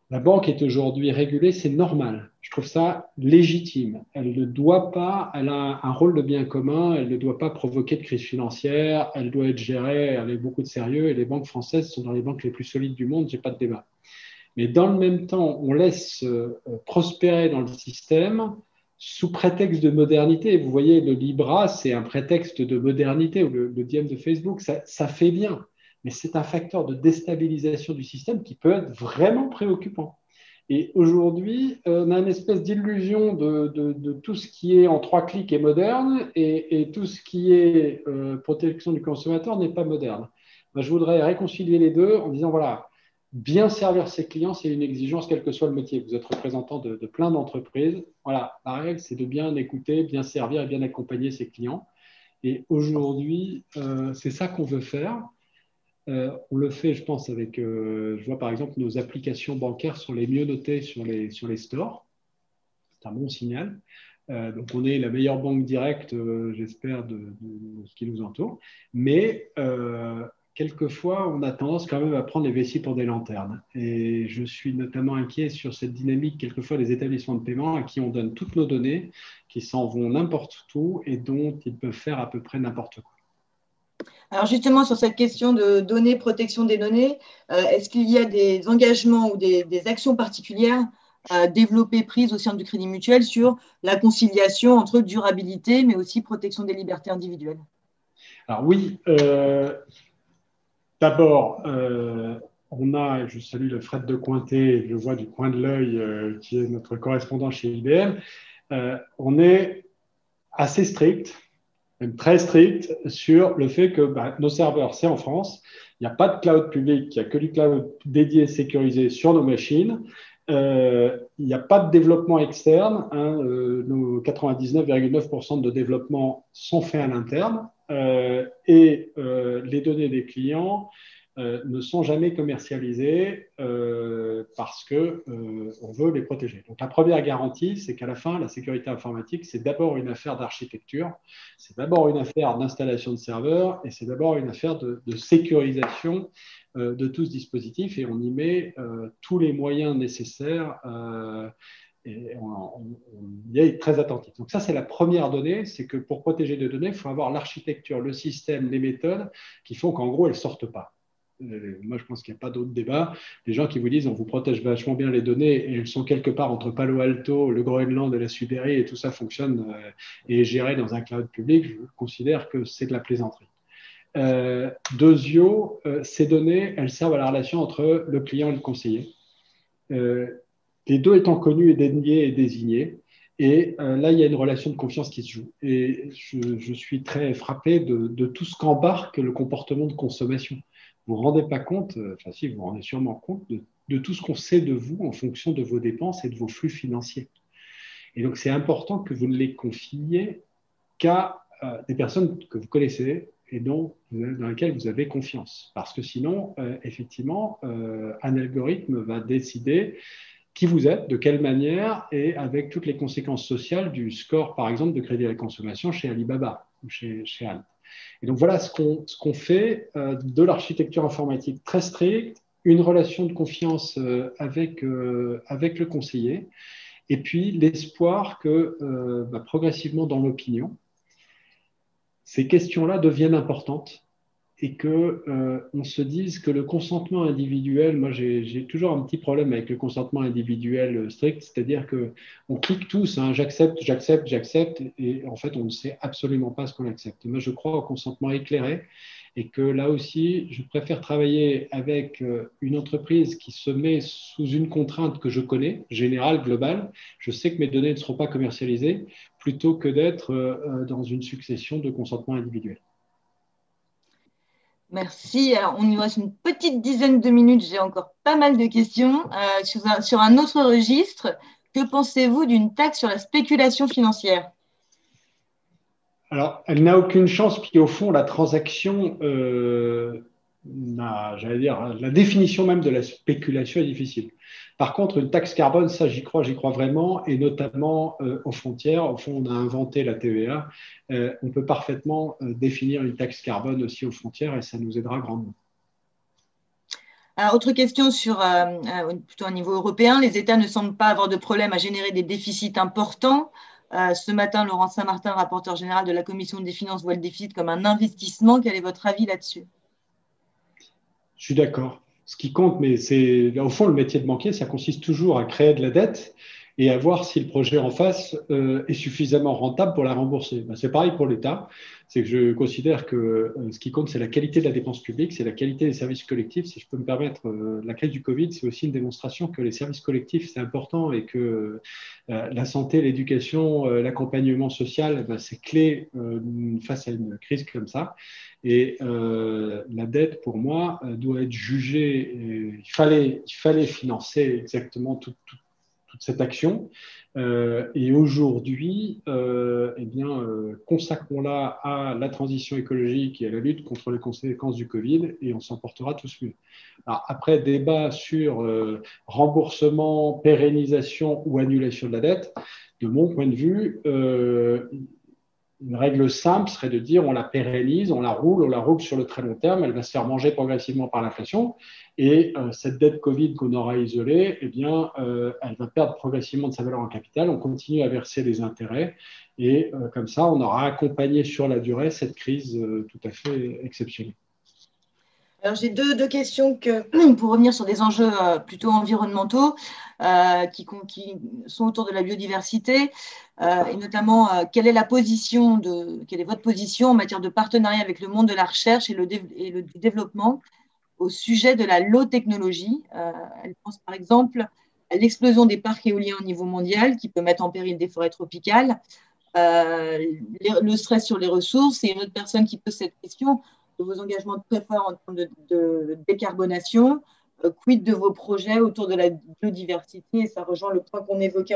la banque est aujourd'hui régulée, c'est normal. Je trouve ça légitime. Elle ne doit pas, elle a un rôle de bien commun, elle ne doit pas provoquer de crise financière, elle doit être gérée avec beaucoup de sérieux et les banques françaises sont dans les banques les plus solides du monde, j'ai pas de débat. Mais dans le même temps, on laisse prospérer dans le système sous prétexte de modernité. Vous voyez, le Libra, c'est un prétexte de modernité, ou le DM de Facebook, ça fait bien. Mais c'est un facteur de déstabilisation du système qui peut être vraiment préoccupant. Et aujourd'hui, on a une espèce d'illusion de tout ce qui est en 3 clics est moderne et tout ce qui est protection du consommateur n'est pas moderne. Ben, je voudrais réconcilier les deux en disant, voilà, bien servir ses clients, c'est une exigence, quel que soit le métier. Vous êtes représentant de plein d'entreprises. Voilà, la règle, c'est de bien écouter, bien servir et bien accompagner ses clients. Et aujourd'hui, c'est ça qu'on veut faire. On le fait, je pense, avec, je vois par exemple nos applications bancaires sont les mieux notées sur les stores. C'est un bon signal. Donc, on est la meilleure banque directe, j'espère, de ce qui nous entoure. Mais quelquefois, on a tendance quand même à prendre les vessies pour des lanternes. Et je suis notamment inquiet sur cette dynamique, quelquefois, des établissements de paiement à qui on donne toutes nos données, qui s'en vont n'importe où et dont ils peuvent faire à peu près n'importe quoi. Alors justement, sur cette question de données, protection des données, est-ce qu'il y a des engagements ou des actions particulières développées, prises au sein du Crédit Mutuel sur la conciliation entre durabilité, mais aussi protection des libertés individuelles? Alors oui, d'abord, on a, je salue le Fred de Cointet, je le vois du coin de l'œil, qui est notre correspondant chez IBM, on est assez strict, même très strict, sur le fait que nos serveurs, c'est en France, il n'y a pas de cloud public, il n'y a que du cloud dédié sécurisé sur nos machines. Il n'y a pas de développement externe, hein, nos 99,9% de développement sont faits à l'interne et les données des clients ne sont jamais commercialisées parce qu'on veut les protéger. Donc la première garantie, c'est qu'à la fin, la sécurité informatique, c'est d'abord une affaire d'architecture, c'est d'abord une affaire d'installation de serveurs et c'est d'abord une affaire de sécurisation de tout ce dispositif et on y met tous les moyens nécessaires et on y est très attentif. Donc ça, c'est la première donnée, c'est que pour protéger des données, il faut avoir l'architecture, le système, les méthodes qui font qu'en gros, elles ne sortent pas. Moi, je pense qu'il n'y a pas d'autre débat. Les gens qui vous disent on vous protège vachement bien les données et elles sont quelque part entre Palo Alto, le Groenland et la Sibérie et tout ça fonctionne et est géré dans un cloud public, je considère que c'est de la plaisanterie. Deuxièmement, ces données, elles servent à la relation entre le client et le conseiller. Les deux étant connus et déniés et désignés. Et là, il y a une relation de confiance qui se joue. Et je suis très frappé de tout ce qu'embarque le comportement de consommation. Vous ne vous rendez pas compte, enfin si, vous vous rendez sûrement compte de tout ce qu'on sait de vous en fonction de vos dépenses et de vos flux financiers. Et donc, c'est important que vous ne les confiez qu'à des personnes que vous connaissez et dans lesquelles vous avez confiance. Parce que sinon, effectivement, un algorithme va décider qui vous êtes, de quelle manière, et avec toutes les conséquences sociales du score, par exemple, de crédit à la consommation chez Alibaba ou chez Alt. Et donc voilà ce qu'on fait de l'architecture informatique très stricte, une relation de confiance avec le conseiller, et puis l'espoir que progressivement dans l'opinion, ces questions-là deviennent importantes et qu'on se dise que le consentement individuel, moi j'ai toujours un petit problème avec le consentement individuel strict, c'est-à-dire qu'on clique tous, hein, j'accepte, j'accepte, j'accepte, et en fait on ne sait absolument pas ce qu'on accepte. Moi je crois au consentement éclairé et que là aussi je préfère travailler avec une entreprise qui se met sous une contrainte que je connais, générale, globale, je sais que mes données ne seront pas commercialisées, plutôt que d'être dans une succession de consentements individuels. Merci. Alors, on nous reste une petite dizaine de minutes. J'ai encore pas mal de questions. Sur un autre registre, que pensez-vous d'une taxe sur la spéculation financière? Alors, elle n'a aucune chance, puis au fond, la transaction, j'allais dire, la définition même de la spéculation est difficile. Par contre, une taxe carbone, ça, j'y crois vraiment, et notamment aux frontières. Au fond, on a inventé la TVA. On peut parfaitement définir une taxe carbone aussi aux frontières, et ça nous aidera grandement. Alors, autre question plutôt au niveau européen. Les États ne semblent pas avoir de problème à générer des déficits importants. Ce matin, Laurent Saint-Martin, rapporteur général de la Commission des finances, voit le déficit comme un investissement. Quel est votre avis là-dessus? Je suis d'accord. Ce qui compte, mais c'est au fond le métier de banquier, ça consiste toujours à créer de la dette et à voir si le projet en face est suffisamment rentable pour la rembourser. Ben, c'est pareil pour l'État. C'est que je considère que ce qui compte, c'est la qualité de la dépense publique, c'est la qualité des services collectifs. Si je peux me permettre, la crise du Covid, c'est aussi une démonstration que les services collectifs, c'est important et que la santé, l'éducation, l'accompagnement social, ben, c'est clé face à une crise comme ça. Et la dette, pour moi, doit être jugée. Il fallait financer exactement toute cette action. Et aujourd'hui, consacrons-la à la transition écologique et à la lutte contre les conséquences du Covid, et on s'en portera tous mieux. Alors, après, débat sur remboursement, pérennisation ou annulation de la dette, de mon point de vue, une règle simple serait de dire on la pérennise, on la roule sur le très long terme, elle va se faire manger progressivement par l'inflation, et cette dette Covid qu'on aura isolée, eh bien, elle va perdre progressivement de sa valeur en capital, on continue à verser les intérêts, et comme ça, on aura accompagné sur la durée cette crise tout à fait exceptionnelle. Alors, j'ai deux questions pour revenir sur des enjeux plutôt environnementaux qui sont autour de la biodiversité et notamment quelle est votre position en matière de partenariat avec le monde de la recherche et du développement au sujet de la low technologie. Elle pense par exemple à l'explosion des parcs éoliens au niveau mondial qui peut mettre en péril des forêts tropicales, le stress sur les ressources, et une autre personne qui pose cette question de vos engagements très forts en termes de décarbonation, quid de vos projets autour de la biodiversité, et ça rejoint le point qu'on évoquait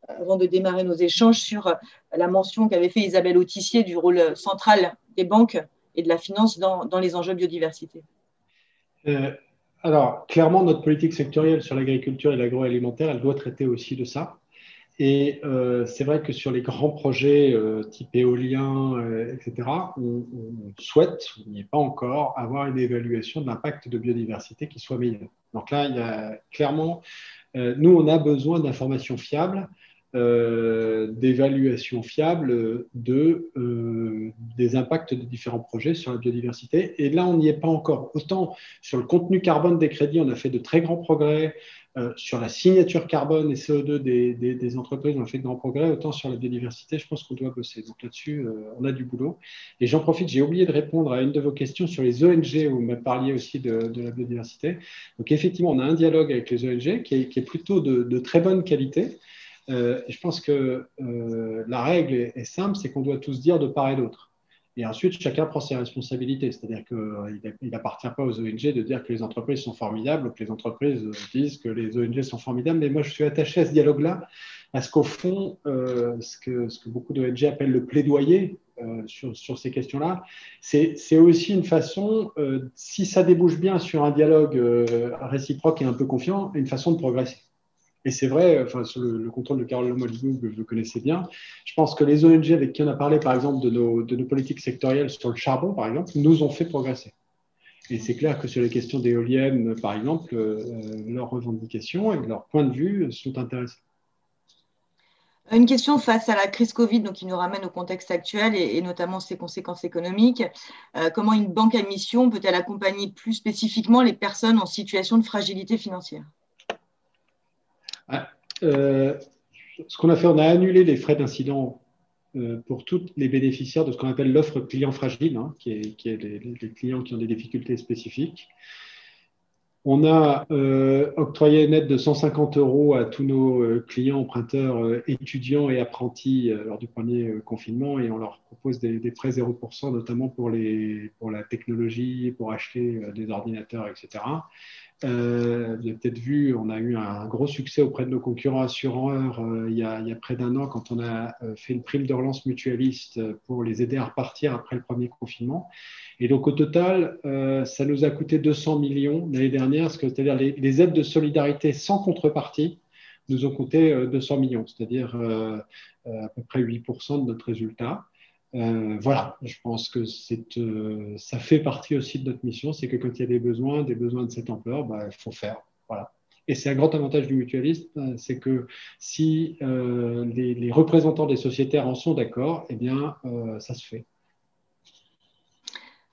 avant de démarrer nos échanges sur la mention qu'avait fait Isabelle Autissier du rôle central des banques et de la finance dans les enjeux biodiversité. Alors, clairement, notre politique sectorielle sur l'agriculture et l'agroalimentaire, elle doit traiter aussi de ça. Et c'est vrai que sur les grands projets type éolien, etc., on souhaite, on n'y est pas encore, avoir une évaluation de l'impact de biodiversité qui soit meilleure. Donc là, il y a clairement Nous, on a besoin d'informations fiables, d'évaluations fiables des impacts de différents projets sur la biodiversité. Et là, on n'y est pas encore. Autant sur le contenu carbone des crédits, on a fait de très grands progrès. Sur la signature carbone et CO2 des entreprises, on a fait de grands progrès. Autant sur la biodiversité, je pense qu'on doit bosser. Donc là-dessus, on a du boulot. Et j'en profite, j'ai oublié de répondre à une de vos questions sur les ONG, où vous me parliez aussi de la biodiversité. Donc effectivement, on a un dialogue avec les ONG qui est plutôt de très bonne qualité. Je pense que la règle est simple, c'est qu'on doit tous dire de part et d'autre. Et ensuite, chacun prend ses responsabilités. C'est-à-dire qu'il n'appartient pas aux ONG de dire que les entreprises sont formidables ou que les entreprises disent que les ONG sont formidables. Mais moi, je suis attaché à ce dialogue-là, parce qu'au fond, ce que beaucoup d'ONG appellent le plaidoyer sur ces questions-là, c'est aussi une façon, si ça débouche bien sur un dialogue réciproque et un peu confiant, une façon de progresser. Et c'est vrai, enfin, sur le contrôle de Carole Lemolinou, que vous connaissez bien, je pense que les ONG avec qui on a parlé, par exemple, de nos politiques sectorielles sur le charbon, par exemple, nous ont fait progresser. Et c'est clair que sur les questions d'éoliennes, par exemple, leurs revendications et leurs points de vue sont intéressants. Une question face à la crise Covid, donc qui nous ramène au contexte actuel et notamment ses conséquences économiques. Comment une banque à mission peut-elle accompagner plus spécifiquement les personnes en situation de fragilité financière? Ce qu'on a fait, on a annulé les frais d'incident pour tous les bénéficiaires de ce qu'on appelle l'offre client fragile, hein, qui est les clients qui ont des difficultés spécifiques. On a octroyé une aide de 150 € à tous nos clients emprunteurs étudiants et apprentis lors du premier confinement, et on leur propose des prêts 0%, notamment pour la technologie, pour acheter des ordinateurs, etc. Vous avez peut-être vu, on a eu un gros succès auprès de nos concurrents assureurs il y a près d'un an, quand on a fait une prime de relance mutualiste pour les aider à repartir après le premier confinement. Et donc au total, ça nous a coûté 200 millions l'année dernière, c'est-à-dire les aides de solidarité sans contrepartie nous ont coûté 200 millions, c'est-à-dire à peu près 8% de notre résultat. Voilà, je pense que ça fait partie aussi de notre mission, c'est que quand il y a des besoins de cette ampleur, il faut faire. Voilà. Et c'est un grand avantage du mutualisme, c'est que si les représentants des sociétaires en sont d'accord, eh bien, ça se fait.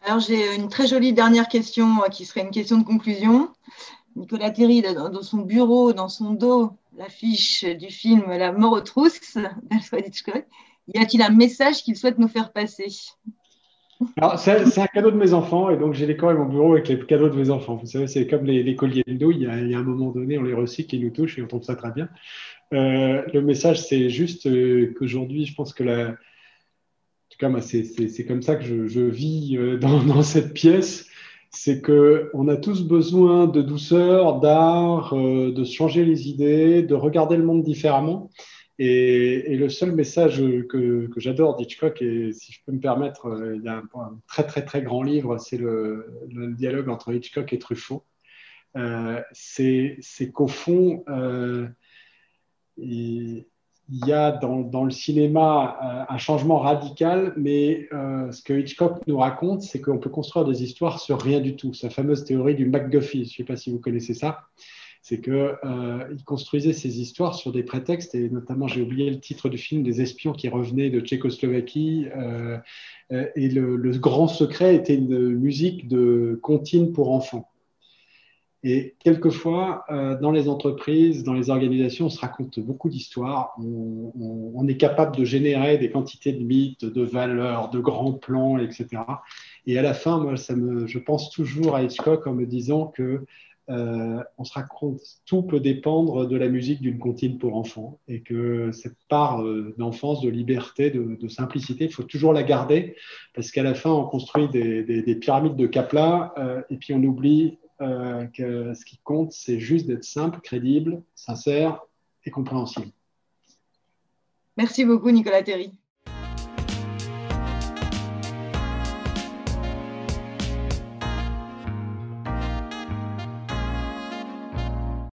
Alors, j'ai une très jolie dernière question qui serait une question de conclusion. Nicolas Terry, dans son bureau, dans son dos, l'affiche du film La mort aux trousses d'Alfred Hitchcock. Y a-t-il un message qu'il souhaite nous faire passer? Alors, c'est un cadeau de mes enfants, et donc j'ai décoré mon bureau avec les cadeaux de mes enfants. Vous savez, c'est comme les colliers de dos, il y a un moment donné, on les recycle, ils nous touchent et on trouve ça très bien. Le message, c'est juste qu'aujourd'hui, je pense que en tout cas, moi, c'est comme ça que je vis dans cette pièce. C'est qu'on a tous besoin de douceur, d'art, de changer les idées, de regarder le monde différemment. Et le seul message que j'adore d'Hitchcock, et si je peux me permettre, il y a un très très très grand livre, c'est le dialogue entre Hitchcock et Truffaut. C'est qu'au fond, il y a dans le cinéma un changement radical, mais ce que Hitchcock nous raconte, c'est qu'on peut construire des histoires sur rien du tout. Sa fameuse théorie du MacGuffin, je ne sais pas si vous connaissez ça, c'est qu'il construisait ses histoires sur des prétextes, et notamment, j'ai oublié le titre du film, des espions qui revenaient de Tchécoslovaquie, et le grand secret était une musique de comptine pour enfants. Et quelquefois, dans les entreprises, dans les organisations, on se raconte beaucoup d'histoires. On est capable de générer des quantités de mythes, de valeurs, de grands plans, etc. Et à la fin, moi, je pense toujours à Hitchcock en me disant que on se raconte, tout peut dépendre de la musique d'une comptine pour enfants, et que cette part d'enfance, de liberté, de simplicité, il faut toujours la garder, parce qu'à la fin, on construit des pyramides de Kapla, et puis on oublie que ce qui compte, c'est juste d'être simple, crédible, sincère et compréhensible. Merci beaucoup, Nicolas Terry.